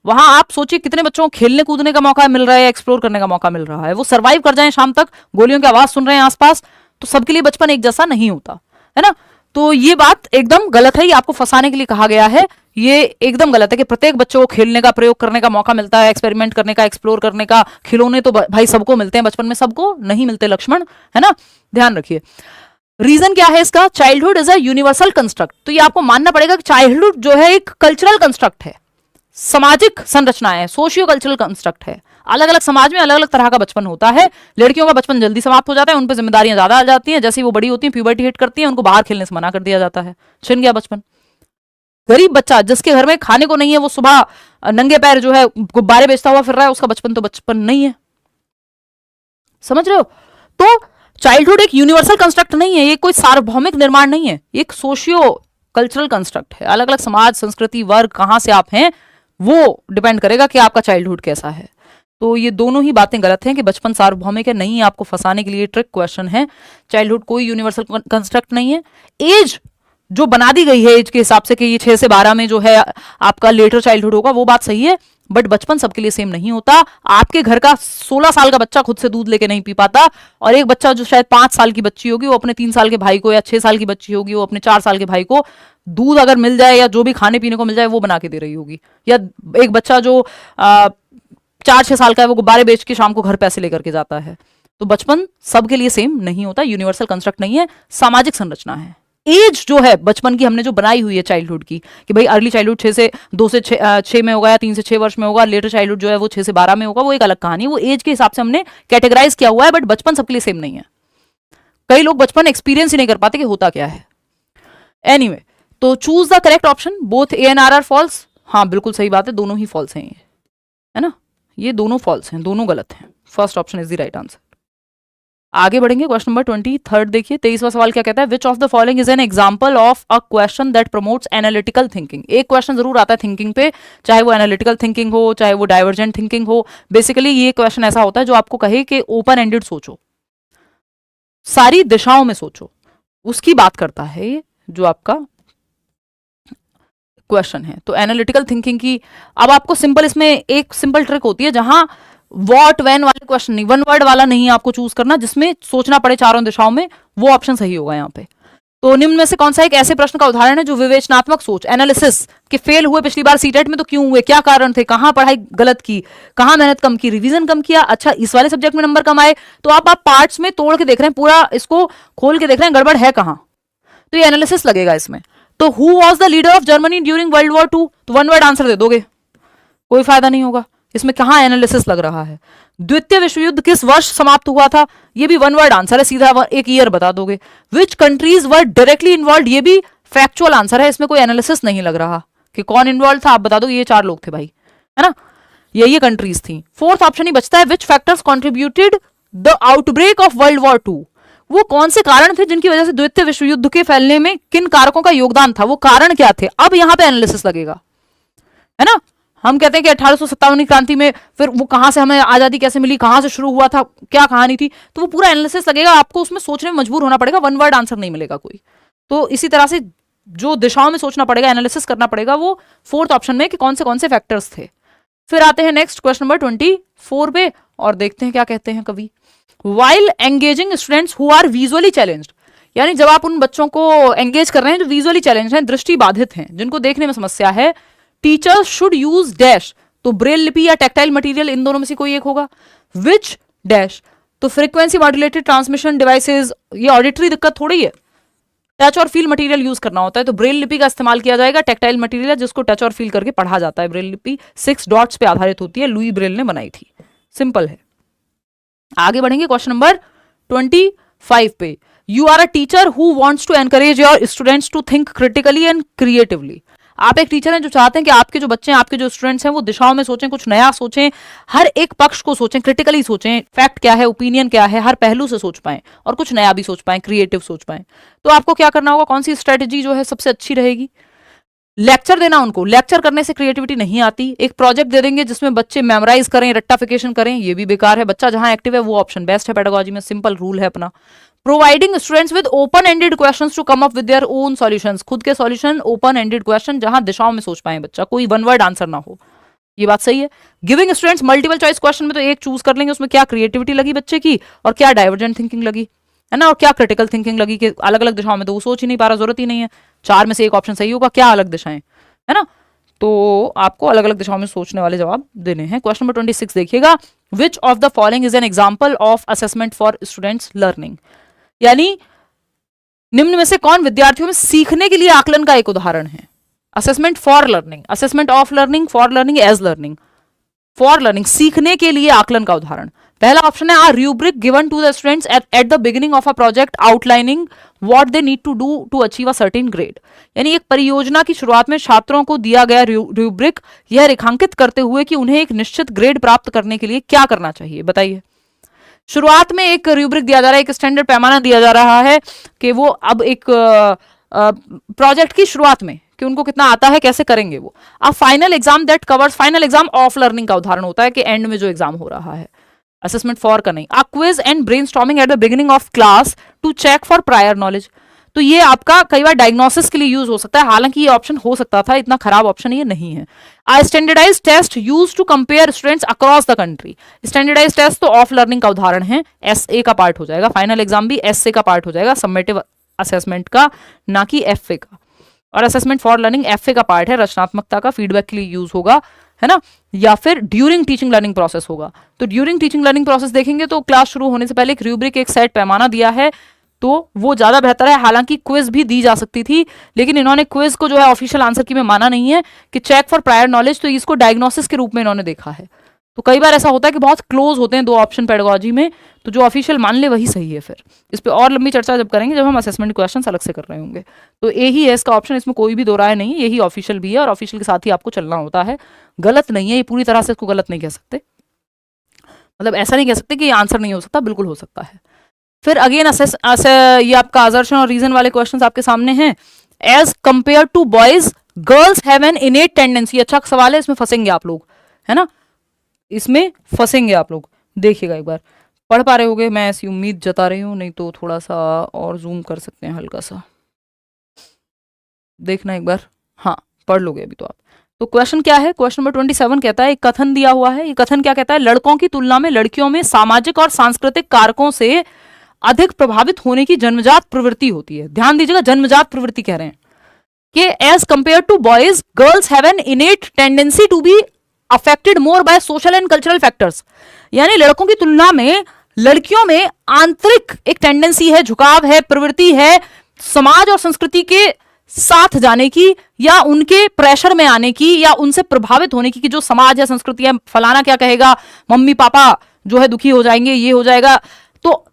A: वहां आप सोचिए कितने बच्चों को खेलने कूदने का मौका मिल रहा है, एक्सप्लोर करने का मौका मिल रहा है, वो सर्वाइव कर जाएं शाम तक, गोलियों की आवाज सुन रहे हैं आसपास। तो सबके लिए बचपन एक जैसा नहीं होता है ना। तो ये बात एकदम गलत है, ये आपको फंसाने के लिए कहा गया है। ये एकदम गलत है कि प्रत्येक बच्चे को खेलने का, प्रयोग करने का मौका मिलता है, एक्सपेरिमेंट करने का, एक्सप्लोर करने का। खिलौने तो भाई सबको मिलते हैं, बचपन में सबको नहीं मिलते लक्ष्मण, है ना, ध्यान रखिए। रीजन क्या है इसका? Childhood is a universal construct, तो ये आपको मानना पड़ेगा कि चाइल्डहुड जो है एक कल्चरल कंस्ट्रक्ट है, सामाजिक संरचना है, सोशियो कल्चरल कंस्ट्रक्ट है। अलग अलग समाज में अलग अलग तरह का बचपन होता है। लड़कियों का बचपन जल्दी समाप्त हो जाता है, उन पर जिम्मेदारियां ज्यादा आ जाती हैं, जैसे वो बड़ी होती हैं प्यूबर्टी हिट करती हैं, उनको बाहर खेलने से मना कर दिया जाता है, छिन गया बचपन। गरीब बच्चा जिसके घर में खाने को नहीं है, वो सुबह नंगे पैर जो है गुब्बारे बेचता हुआ फिर रहा है, उसका बचपन तो बचपन नहीं है। समझ रहे हो? तो चाइल्डहुड एक यूनिवर्सल कंस्ट्रक्ट नहीं है, ये कोई सार्वभौमिक निर्माण नहीं है, एक सोशियो कल्चरल कंस्ट्रक्ट है। अलग अलग समाज, संस्कृति, वर्ग, कहां से आप हैं वो डिपेंड करेगा कि आपका चाइल्डहुड कैसा है। तो ये दोनों ही बातें गलत हैं कि बचपन सार्वभौमिक है, नहीं, आपको फंसाने के लिए ट्रिक क्वेश्चन है। चाइल्डहुड कोई यूनिवर्सल कंस्ट्रक्ट नहीं है। एज जो बना दी गई है एज के हिसाब से कि ये 6 से 12 में जो है आपका लेटर चाइल्डहुड होगा, वो बात सही है, बट बचपन सबके लिए सेम नहीं होता। आपके घर का 16 साल का बच्चा खुद से दूध लेके नहीं पी पाता, और एक बच्चा जो शायद 5 साल की बच्ची होगी वो अपने 3 साल के भाई को, या 6 साल की बच्ची होगी वो अपने 4 साल के भाई को दूध अगर मिल जाए या जो भी खाने पीने को मिल जाए वो बना के दे रही होगी। या एक बच्चा जो 4-6 साल का है वो गुब्बारे बेच के शाम को घर पैसे लेकर के जाता है। तो बचपन सबके लिए सेम नहीं होता, यूनिवर्सल कंस्ट्रक्ट नहीं है, सामाजिक संरचना है। एज जो है बचपन की हमने जो बनाई हुई है चाइल्डहुड की, कि भाई अर्ली चाइल्डहुड 2 से 6 में होगा या 3 से 6 वर्ष में होगा, लेटर चाइल्डहुड जो है वो 6 से 12 में होगा, वो एक अलग कहानी है, वो एज के हिसाब से हमने कैटेगराइज किया हुआ है, बट बचपन सबके लिए सेम नहीं है। कई लोग बचपन एक्सपीरियंस ही नहीं कर पाते कि होता क्या है। एनीवे, तो choose the correct option, both A and R false. हाँ बिल्कुल सही बात है, दोनों ही फॉल्स हैं ये, है ना, ये दोनों फॉल्स हैं, दोनों गलत हैं। First option is the right answer. आगे बढ़ेंगे, क्वेश्चन नंबर 23 देखिए। 23वां सवाल क्या कहता है, which of the following is an example of a question that promotes analytical thinking. एक क्वेश्चन जरूर आता है थिंकिंग पे, चाहे वो एनालिटिकल थिंकिंग हो, चाहे वो डाइवर्जेंट थिंकिंग हो। बेसिकली ये क्वेश्चन ऐसा होता है जो आपको कहे कि ओपन एंडेड सोचो, सारी दिशाओं में सोचो, उसकी बात करता है ये जो आपका क्वेश्चन है। तो एनालिटिकल थिंकिंग की, अब आपको सिंपल, इसमें एक सिंपल ट्रिक होती है जहां व्हाट व्हेन वाले क्वेश्चन नहीं, वन वर्ड वाला नहीं आपको चूज करना, जिसमें सोचना पड़े चारों दिशाओं में, वो ऑप्शन सही होगा यहाँ पे। तो निम्न में से कौन सा एक ऐसे प्रश्न का उदाहरण है जो विवेचनात्मक सोच, एनालिसिस, के फेल हुए पिछली बार सीटेट में तो क्यों हुए, क्या कारण थे, कहां पढ़ाई गलत की, कहां मेहनत कम की, रिवीजन कम किया, अच्छा इस वाले सब्जेक्ट में नंबर कम आए। तो आप पार्ट्स में तोड़ के देख रहे हैं, पूरा इसको खोल के देख रहे हैं, गड़बड़ है कहां, तो ये एनालिसिस लगेगा इसमें। तो who was the leader of Germany during world war 2, तो वन वर्ड आंसर दे दोगे, कोई फायदा नहीं होगा, इसमें कहां एनालिसिस लग रहा है। द्वितीय विश्व युद्ध किस वर्ष समाप्त हुआ था, ये भी वन वर्ड आंसर है, सीधा एक ईयर बता दोगे। Which countries were directly involve, ये भी फैक्चुअल आंसर है, इसमें कोई एनालिसिस नहीं लग रहा कि कौन इन्वॉल्व था, आप बता दो, ये 4 लोग थे भाई, है ना, ये कंट्रीज थी। फोर्थ ऑप्शन ही बचता है, विच factors contributed the outbreak of world war 2, वो कौन से कारण थे जिनकी वजह से द्वितीय विश्व युद्ध के फैलने में किन कारकों का योगदान था, वो कारण क्या थे, अब यहां पे एनालिसिस लगेगा, है ना। हम कहते हैं कि 1857 की क्रांति में फिर वो कहां से हमें आजादी कैसे मिली, कहां से शुरू हुआ था, क्या कहानी थी, तो वो पूरा एनालिसिस लगेगा, आपको उसमें सोचने में मजबूर होना पड़ेगा, वन वर्ड आंसर नहीं मिलेगा कोई। तो इसी तरह से जो दिशाओं में सोचना पड़ेगा, एनालिसिस करना पड़ेगा, वो फोर्थ ऑप्शन में कि कौन से फैक्टर्स थे। फिर आते हैं नेक्स्ट क्वेश्चन नंबर 24 पे और देखते हैं क्या कहते हैं कवि। While engaging students who are visually challenged, यानी जब आप उन बच्चों को एंगेज कर रहे हैं जो विजुअली चैलेंज हैं, दृष्टि बाधित हैं, जिनको देखने में समस्या है, टीचर्स शुड यूज डैश, तो ब्रेल लिपि या टेक्टाइल मटेरियल, इन दोनों में से कोई एक होगा। विच डैश, तो फ्रीक्वेंसी मॉड्यूलेटेड ट्रांसमिशन डिवाइसेस, ये ऑडिटरी दिक्कत थोड़ी है, टच और फील मटेरियल यूज करना होता है, तो ब्रेल लिपि का इस्तेमाल किया जाएगा। टेक्टाइल मटेरियल जिसको टच और फील करके पढ़ा जाता है। ब्रेल लिपि 6 डॉट्स पे आधारित होती है, लुई ब्रेल ने बनाई थी, सिंपल है। आगे बढ़ेंगे क्वेश्चन नंबर 25 पे। You are a teacher who wants to encourage your students to think critically and creatively, आप एक टीचर हैं जो चाहते हैं कि आपके जो बच्चे हैं, आपके जो स्टूडेंट्स हैं, वो दिशाओं में सोचें, कुछ नया सोचें, हर एक पक्ष को सोचें, क्रिटिकली सोचें, फैक्ट क्या है, ओपिनियन क्या है, हर पहलू से सोच पाएं और कुछ नया भी सोच पाएं, क्रिएटिव सोच पाएं। तो आपको क्या करना होगा, कौन सी स्ट्रेटेजी जो है सबसे अच्छी रहेगी, लेक्चर देना। उनको लेक्चर करने से क्रिएटिविटी नहीं आती। एक प्रोजेक्ट दे देंगे जिसमें बच्चे मेमोराइज करें, रट्टाफिकेशन करें, ये भी बेकार है। बच्चा जहां एक्टिव है वो ऑप्शन बेस्ट है पेडागोजी में, सिंपल रूल है अपना। Providing students with open ended questions to come up with their own solutions, खुद के सॉल्यूशन, ओपन एंडेड क्वेश्चन जहां दिशाओं में सोच पाए बच्चा, कोई वन वर्ड आंसर ना हो, ये बात सही है। Giving students multiple choice question में तो एक चूज कर लेंगे, उसमें क्या क्रिएटिविटी लगी बच्चे की और क्या डाइवर्जेंट थिंकिंग लगी, है ना, और क्या क्रिटिकल थिंकिंग लगी, कि अलग अलग दिशाओं में तो वो सोच ही नहीं पा रहा, जरूरत ही नहीं है। 4 में से एक ऑप्शन सही होगा, क्या अलग दिशाएं, है ना। तो आपको अलग अलग दिशाओं में सोचने वाले जवाब देने हैं। क्वेश्चन नंबर 26 देखिएगा। विच of the following is an example of assessment for students learning, यानी निम्न में से कौन विद्यार्थियों में सीखने के लिए आकलन का एक उदाहरण है। Assessment for learning, assessment of learning, for learning, as learning. For learning, सीखने के लिए आकलन का उदाहरण। पहला ऑप्शन है a rubric given to the students at the beginning of a project outlining what they need to do to achieve a certain grade, यानी एक परियोजना की शुरुआत में छात्रों को दिया गया रूब्रिक, यह रेखांकित करते हुए कि उन्हें एक निश्चित ग्रेड प्राप्त करने के लिए क्या करना चाहिए, बताइए। शुरुआत में एक रूब्रिक दिया जा रहा है, एक स्टैंडर्ड पैमाना दिया जा रहा है कि वो अब एक प्रोजेक्ट की शुरुआत में कि उनको कितना आता है, कैसे करेंगे वो। अब final exam that covers, final exam of learning का उदाहरण होता है कि एंड में जो एग्जाम हो रहा है, असेसमेंट फॉर का नहीं। A quiz and brainstorming at the beginning of class to check for prior knowledge, तो ये आपका कई बार डायग्नोसिस के लिए यूज हो सकता है, हालांकि ये ऑप्शन हो सकता था, इतना खराब ऑप्शन ये नहीं है। A standardised test used to compare students across the country, standardised test तो ऑफ लर्निंग का उदाहरण है, एसए का पार्ट हो जाएगा, फाइनल एग्जाम भी एसए का पार्ट हो जाएगा, सबमिटिव असेसमेंट का, ना कि एफए का। और असेसमेंट फॉर लर्निंग एफए का पार्ट है, रचनात्मकता का, फीडबैक के लिए यूज होगा, है ना, या फिर ड्यूरिंग टीचिंग लर्निंग प्रोसेस होगा। तो ड्यूरिंग टीचिंग लर्निंग प्रोसेस देखेंगे तो क्लास शुरू होने से पहले एक रूब्रिक, एक सेट पैमाना दिया है, तो वो ज्यादा बेहतर है। हालांकि क्विज भी दी जा सकती थी, लेकिन इन्होंने क्विज को जो है ऑफिशियल आंसर की में माना नहीं है कि चेक फॉर प्रायर नॉलेज, तो इसको डायग्नोसिस के रूप में इन्होंने देखा है। तो कई बार ऐसा होता है कि बहुत क्लोज होते हैं दो ऑप्शन पेडागोजी में, तो जो ऑफिशियल मान ले वही सही है। फिर इस पर और लंबी चर्चा जब करेंगे, जब हम असेसमेंट क्वेश्चन अलग से कर रहे होंगे। तो ए ही है इसका ऑप्शन, इसमें कोई भी दो राय नहीं है, यही ऑफिशियल भी है और ऑफिशियल के साथ ही आपको चलना होता है। गलत नहीं है ये, पूरी तरह से इसको गलत नहीं कह सकते, मतलब ऐसा नहीं कह सकते कि आंसर नहीं हो सकता, बिल्कुल हो सकता है। फिर अगेन ये आपका असर्शन और रीजन वाले क्वेश्चंस आपके सामने हैं। As compare to boys girls have an innate tendency, अच्छा सवाल है, इसमें फंसेंगे आप लोग, है ना, इसमें फंसेंगे आप लोग। देखिएगा एक बार, पढ़ पा रहे होगे, मैं ऐसी उम्मीद जता रही हूँ, नहीं तो थोड़ा सा और जूम कर सकते हैं हल्का सा, देखना एक बार, हाँ पढ़ लोगे अभी तो आप। तो क्वेश्चन क्या है, क्वेश्चन नंबर 27 कहता है, एक कथन दिया हुआ है, ये कथन क्या कहता है, लड़कों की तुलना में लड़कियों में सामाजिक और सांस्कृतिक कारकों से अधिक प्रभावित होने की जन्मजात प्रवृत्ति होती है। ध्यान दीजिएगा, जन्मजात प्रवृत्ति कह रहे हैं कि as compare to boys girls have an innate tendency to be affected more by social and cultural factors, यानी लड़कों की तुलना में लड़कियों में आंतरिक एक टेंडेंसी है, झुकाव है, प्रवृत्ति है समाज और संस्कृति के साथ जाने की, या उनके प्रेशर में आने की, या उनसे प्रभावित होने की, कि जो समाज है, संस्कृति है, फलाना क्या कहेगा, मम्मी पापा जो है दुखी हो जाएंगे, ये हो जाएगा। तो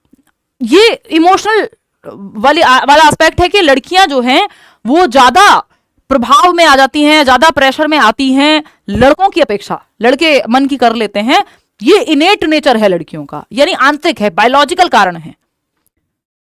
A: ये इमोशनल वाला एस्पेक्ट है कि लड़कियां जो हैं वो ज्यादा प्रभाव में आ जाती हैं, ज्यादा प्रेशर में आती हैं लड़कों की अपेक्षा, लड़के मन की कर लेते हैं। ये इनेट नेचर है लड़कियों का, यानी आंतरिक है, बायोलॉजिकल कारण है।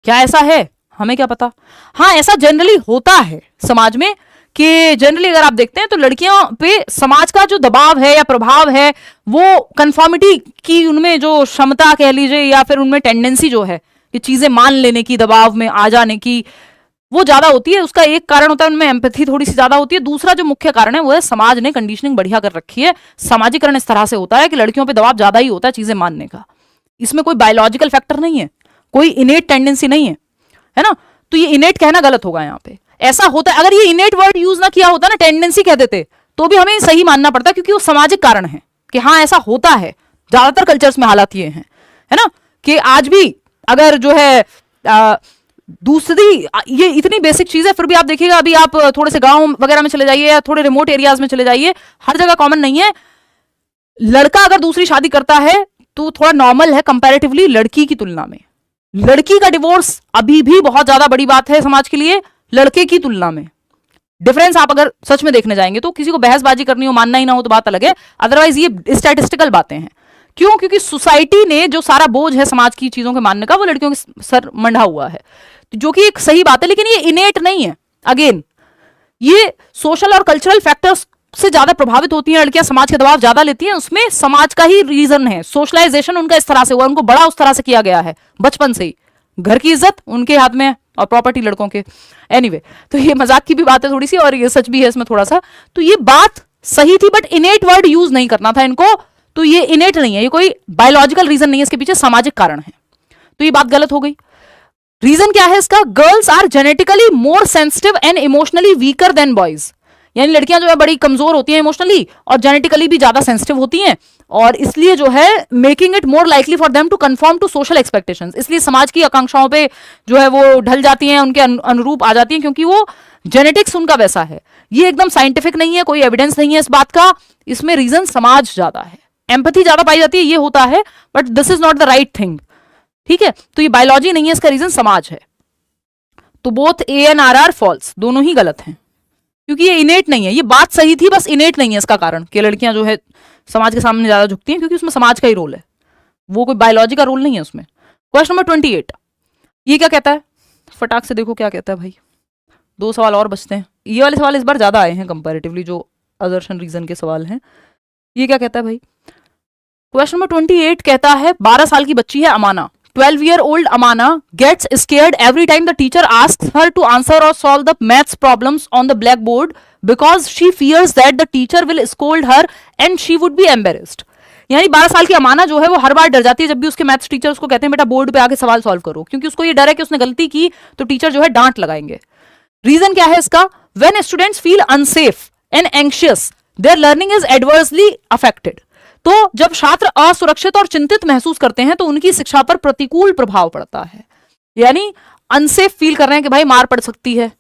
A: क्या ऐसा है, हमें क्या पता। हाँ, ऐसा जनरली होता है समाज में कि जनरली अगर आप देखते हैं तो लड़कियों पे समाज का जो दबाव है या प्रभाव है, वो कंफर्मिटी की उनमें जो क्षमता कह लीजिए, या फिर उनमें टेंडेंसी जो है कि चीजें मान लेने की, दबाव में आ जाने की, वो ज्यादा होती है। उसका एक कारण होता है उनमें एम्पैथी थोड़ी सी ज्यादा होती है। दूसरा जो मुख्य कारण है वो है समाज ने कंडीशनिंग बढ़िया कर रखी है। सामाजिकरण इस तरह से होता है कि लड़कियों पे दबाव ज्यादा ही होता है चीजें मानने का। इसमें कोई बायोलॉजिकल फैक्टर नहीं है, कोई इनेट टेंडेंसी नहीं है, है ना। तो ये इनेट कहना गलत होगा यहाँ पे। ऐसा होता है, अगर ये इनेट वर्ड यूज ना किया होता ना, टेंडेंसी कह देते, तो भी हमें सही मानना पड़ता, क्योंकि वो सामाजिक कारण है कि हाँ ऐसा होता है। ज्यादातर कल्चर्स में हालात ये हैं, है ना, कि आज भी अगर जो है दूसरी, ये इतनी बेसिक चीज है, फिर भी आप देखिएगा, अभी आप थोड़े से गांव वगैरह में चले जाइए या थोड़े रिमोट एरियाज में चले जाइए, हर जगह कॉमन नहीं है। लड़का अगर दूसरी शादी करता है तो थोड़ा नॉर्मल है कंपैरेटिवली लड़की की तुलना में। लड़की का डिवोर्स अभी भी बहुत ज्यादा बड़ी बात है समाज के लिए, लड़के की तुलना में। डिफरेंस आप अगर सच में देखने जाएंगे तो, किसी को बहसबाजी करनी हो, मानना ही ना हो तो बात अलग है, अदरवाइज ये स्टैटिस्टिकल बातें हैं। क्यों? क्योंकि सोसाइटी ने जो सारा बोझ है समाज की चीजों के मानने का, वो लड़कियों के सर मंडा हुआ है, जो कि एक सही बात है, लेकिन ये इनेट नहीं है। अगेन, ये सोशल और कल्चरल फैक्टर्स से ज्यादा प्रभावित होती हैं लड़कियां, समाज के दबाव ज्यादा लेती हैं, उसमें समाज का ही रीजन है। सोशलाइजेशन उनका इस तरह से हुआ, उनको बड़ा उस तरह से किया गया है बचपन से ही। घर की इज्जत उनके हाथ में है और प्रॉपर्टी लड़कों के। एनीवे, तो ये मजाक की भी बात है थोड़ी सी, और ये सच भी है इसमें थोड़ा सा। तो ये बात सही थी, बट इनेट वर्ड यूज नहीं करना था इनको। तो ये इनेट नहीं है, ये कोई बायोलॉजिकल रीजन नहीं है, इसके पीछे सामाजिक कारण है। तो ये बात गलत हो गई। रीजन क्या है इसका? Girls are genetically more sensitive and emotionally weaker than boys, यानी लड़कियां जो है बड़ी कमजोर होती हैं इमोशनली, और जेनेटिकली भी ज्यादा सेंसिटिव होती हैं, और इसलिए जो है making it more likely for them to conform to social expectations. इसलिए समाज की आकांक्षाओं पे जो है वो ढल जाती हैं, उनके अनुरूप आ जाती हैं, क्योंकि वो जेनेटिक्स उनका वैसा है। ये एकदम साइंटिफिक नहीं है, कोई एविडेंस नहीं है इस बात का। इसमें रीजन समाज ज्यादा है, एम्पैथी ज्यादा पाई जाती है, ये होता है, but this is not the right thing. ठीक है, तो ये बायोलॉजी नहीं है, इसका रीजन समाज है। तो both A and R are false, दोनों ही गलत हैं, क्योंकि ये इनेट नहीं है। ये बात सही थी, बस इनेट नहीं है इसका कारण कि लड़कियां जो है समाज के सामने ज्यादा झुकती हैं, क्योंकि उसमें समाज का ही रोल है, वो कोई बायोलॉजी का रोल नहीं है उसमें। क्वेश्चन नंबर 28, ये क्या कहता है? फटाक से देखो क्या कहता है भाई। 2 सवाल और बचते हैं। ये वाले सवाल इस बार ज्यादा आए हैं कंपैरेटिवली, जो असर्शन रीजन के सवाल हैं। ये क्या कहता है भाई? क्वेश्चन नंबर 28 कहता है, 12 साल की बच्ची है अमाना, 12-year-old Amana gets scared every time the teacher asks her to answer or solve the maths problems on the blackboard because she fears that the teacher will scold her and she would be embarrassed. यानी 12 साल की अमाना जो है वो हर बार डर जाती है जब भी उसके मैथ्स टीचर उसको कहते हैं बेटा बोर्ड पे आके सवाल सॉल्व करो, क्योंकि उसको ये डर है कि उसने गलती की तो टीचर जो है डांट लगाएंगे। रीजन क्या है इसका? When students feel unsafe and anxious, their learning is adversely affected. तो जब छात्र असुरक्षित और चिंतित महसूस करते हैं तो उनकी शिक्षा पर प्रतिकूल प्रभाव पड़ता है। यानी अनसेफ फील कर रहे हैं कि भाई मार पड़ सकती है,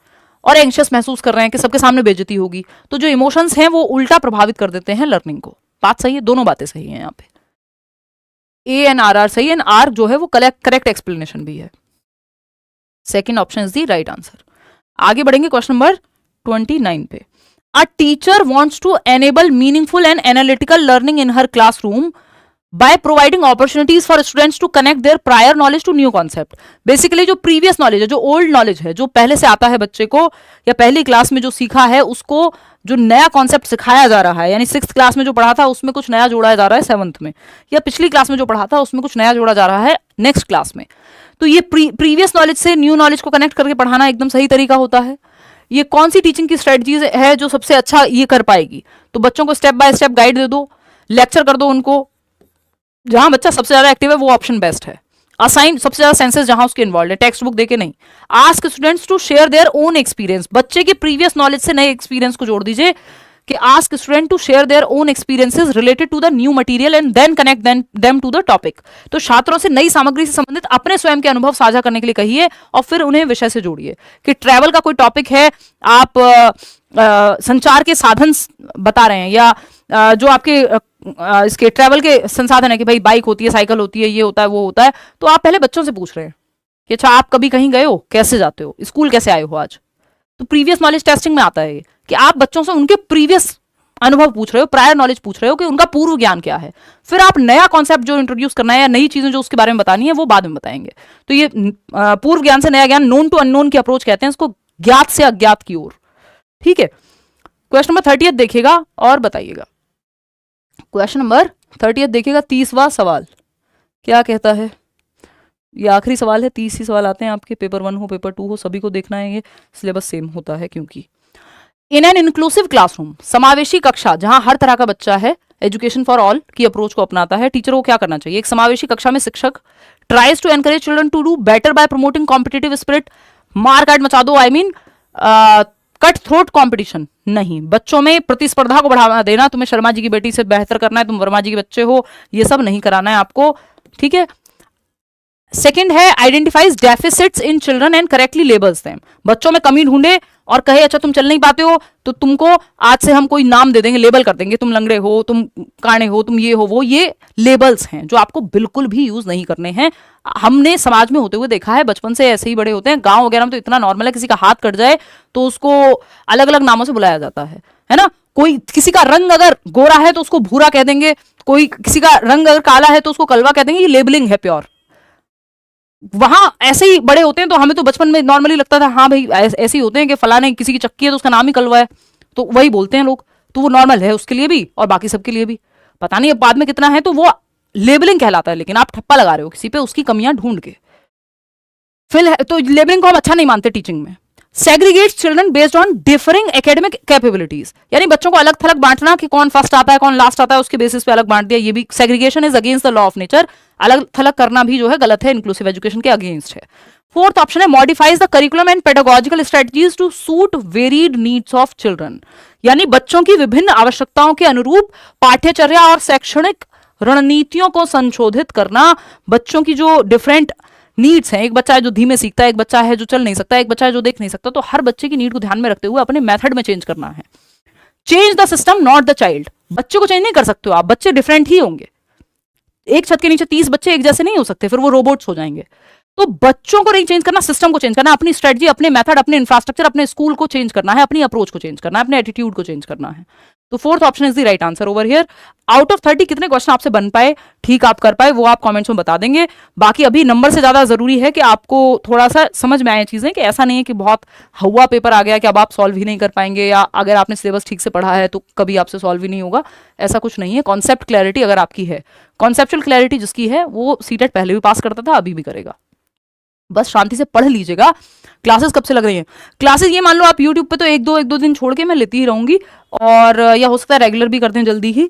A: और एंशियस महसूस कर रहे हैं कि सबके सामने बेइज्जती होगी, तो जो इमोशंस हैं वो उल्टा प्रभावित कर देते हैं लर्निंग को। बात सही है, दोनों बातें सही हैं यहाँ पे, ANRR सही है, आर जो है वो करेक्ट एक्सप्लेनेशन भी है। Second option is the right answer. आगे बढ़ेंगे क्वेश्चन नंबर 29 पे। A teacher wants to enable meaningful and analytical learning in her classroom by providing opportunities for students to connect their prior knowledge to new concept। Basically जो previous knowledge है, जो old knowledge है, जो पहले से आता है बच्चे को या पहली क्लास में जो सीखा है, उसको जो नया कॉन्सेप्ट सिखाया जा रहा है, यानी 6th क्लास में जो पढ़ा था उसमें कुछ नया जोड़ा जा रहा है 7th में, या पिछली क्लास में जो पढ़ा था उसमें कुछ नया जोड़ा जा रहा है नेक्स्ट क्लास में। तो ये प्रीवियस नॉलेज से न्यू नॉलेज को कनेक्ट करके पढ़ाना एकदम सही तरीका होता है। ये कौन सी टीचिंग की स्ट्रेटजीज है जो सबसे अच्छा ये कर पाएगी? तो बच्चों को स्टेप बाय स्टेप गाइड दे दो, लेक्चर कर दो उनको, जहां बच्चा सबसे ज्यादा एक्टिव है वो ऑप्शन बेस्ट है। असाइन सबसे ज्यादा सेंसेस जहां उसके इन्वॉल्व है, टेक्स्ट बुक देके नहीं। Ask students to share their own experience, बच्चे के प्रीवियस नॉलेज से नए एक्सपीरियंस को जोड़ दीजिए कि ask student to share their own experiences related to the new material and then connect them to the topic. तो छात्रों से नई सामग्री से संबंधित अपने स्वयं के अनुभव साझा करने के लिए कहिए और फिर उन्हें विषय से जोड़िए। कि ट्रैवल का कोई टॉपिक है, आप संचार के साधन बता रहे हैं, या जो आपके इसके ट्रैवल के संसाधन है कि भाई बाइक होती है, साइकिल होती है, ये होता है, वो होता है, तो आप पहले बच्चों से पूछ रहे हैं कि अच्छा आप कभी कहीं गए हो, कैसे जाते हो, स्कूल कैसे आए हो आज। तो प्रीवियस नॉलेज टेस्टिंग में आता है ये कि आप बच्चों से उनके प्रीवियस अनुभव पूछ रहे हो, प्रायर नॉलेज पूछ रहे हो कि उनका पूर्व ज्ञान क्या है। फिर आप नया कॉन्सेप्ट जो इंट्रोड्यूस करना है या नई चीजें जो उसके बारे में बतानी है वो बाद में बताएंगे। तो ये पूर्व ज्ञान से नया ज्ञान, नोन टू अननोन की अप्रोच कहते हैं इसको, ज्ञात से अज्ञात की ओर। ठीक है, क्वेश्चन नंबर 30 देखिएगा और बताइएगा। क्वेश्चन नंबर 30 देखिएगा, 30वां सवाल क्या कहता है। ये आखिरी सवाल है, 30 ही सवाल आते हैं आपके, पेपर 1 हो पेपर 2 हो, सभी को देखना है, ये सिलेबस सेम होता है। क्योंकि इन एन इंक्लूसिव क्लासरूम, समावेशी कक्षा जहां हर तरह का बच्चा है, एजुकेशन फॉर ऑल की अप्रोच को अपनाता है, टीचर को क्या करना चाहिए? एक समावेशी कक्षा में शिक्षक tries to encourage children to do better by promoting competitive spirit. मार काट मचा दो, I mean cut throat competition नहीं, बच्चों में प्रतिस्पर्धा को बढ़ावा देना, तुम्हें शर्मा जी की बेटी से बेहतर करना है, तुम वर्मा जी के बच्चे हो, ये सब नहीं कराना है आपको। ठीक है। सेकंड है identifies deficits in children and correctly labels them. बच्चों में कमी ढूंढे और कहे अच्छा तुम चल नहीं पाते हो तो तुमको आज से हम कोई नाम दे देंगे, लेबल कर देंगे, तुम लंगड़े हो, तुम काणे हो, तुम ये हो वो। ये लेबल्स हैं जो आपको बिल्कुल भी यूज नहीं करने हैं। हमने समाज में होते हुए देखा है, बचपन से ऐसे ही बड़े होते हैं। गांव वगैरह में तो इतना नॉर्मल है, किसी का हाथ कट जाए तो उसको अलग अलग नामों से बुलाया जाता है ना। कोई किसी का रंग अगर गोरा है तो उसको भूरा कह देंगे, कोई किसी का रंग अगर काला है तो उसको कलवा कह देंगे। ये लेबलिंग है प्योर। वहां ऐसे ही बड़े होते हैं, तो हमें तो बचपन में नॉर्मली लगता था हाँ भाई ऐसे ही होते हैं कि फलाने किसी की चक्की है तो उसका नाम ही कलवा है, तो वही बोलते हैं लोग, तो वो नॉर्मल है उसके लिए भी और बाकी सबके लिए भी। पता नहीं अब बाद में कितना है, तो वो लेबलिंग कहलाता है। लेकिन आप ठप्पा लगा रहे हो किसी पे उसकी कमियां ढूंढ के, फिर तो लेबलिंग को हम अच्छा नहीं मानते टीचिंग में। Segregate children based on differing academic capabilities, यानी बच्चों को अलग थलग बांटना कि कौन फर्स्ट आता है कौन लास्ट आता है, उसके बेसिस पे अलग बांट दिया। ये भी segregation is against the law of nature. अलग थलग करना भी जो है गलत है, इंक्लूसिव एजुकेशन के अगेंस्ट है। फोर्थ ऑप्शन है modifies the curriculum and pedagogical strategies to suit varied needs of children, यानी बच्चों की विभिन्न आवश्यकताओं के अनुरूप पाठ्यचर्या और शैक्षणिक रणनीतियों को संशोधित करना। बच्चों की जो डिफरेंट नीड्स हैं, एक बच्चा है जो धीमे सीखता है, एक बच्चा है जो चल नहीं सकता, एक बच्चा है जो देख नहीं सकता, तो हर बच्चे की नीड को ध्यान में रखते हुए अपने मेथड में चेंज करना है। Change the system not the child, बच्चे को चेंज नहीं कर सकते हो आप, बच्चे डिफरेंट ही होंगे। एक छत के नीचे 30 बच्चे एक जैसे नहीं हो सकते, फिर वो रोबोट्स हो जाएंगे। तो बच्चों को नहीं चेंज करना, सिस्टम को चेंज करना, अपनी स्ट्रेटजी, अपने मेथड, अपने इंफ्रास्ट्रक्चर, अपने स्कूल को चेंज करना है, अपनी अप्रोच को चेंज करना है, अपने एटीट्यूड को चेंज करना है। तो fourth option is the right answer over here. Out of 30 कितने क्वेश्चन आपसे बन पाए, ठीक आप कर पाए, वो आप कमेंट्स में बता देंगे। बाकी अभी नंबर से ज्यादा जरूरी है कि आपको थोड़ा सा समझ में आए चीजें, कि ऐसा नहीं है कि बहुत हवा पेपर आ गया कि अब आप सॉल्व ही नहीं कर पाएंगे, या अगर आपने सिलेबस ठीक से पढ़ा है तो कभी आपसे सॉल्व ही नहीं होगा। ऐसा कुछ नहीं है। कॉन्सेप्ट क्लैरिटी अगर आपकी है, कॉन्सेप्चुअल क्लैरिटी जिसकी है वो सीटेट पहले भी पास करता था, अभी भी करेगा। बस शांति से पढ़ लीजिएगा। क्लासेस कब से लग रही हैं? क्लासेस ये मान लो आप यूट्यूब पे तो एक दो दिन छोड़ के मैं लेती ही रहूंगी, और या हो सकता है रेगुलर भी करते हैं जल्दी ही।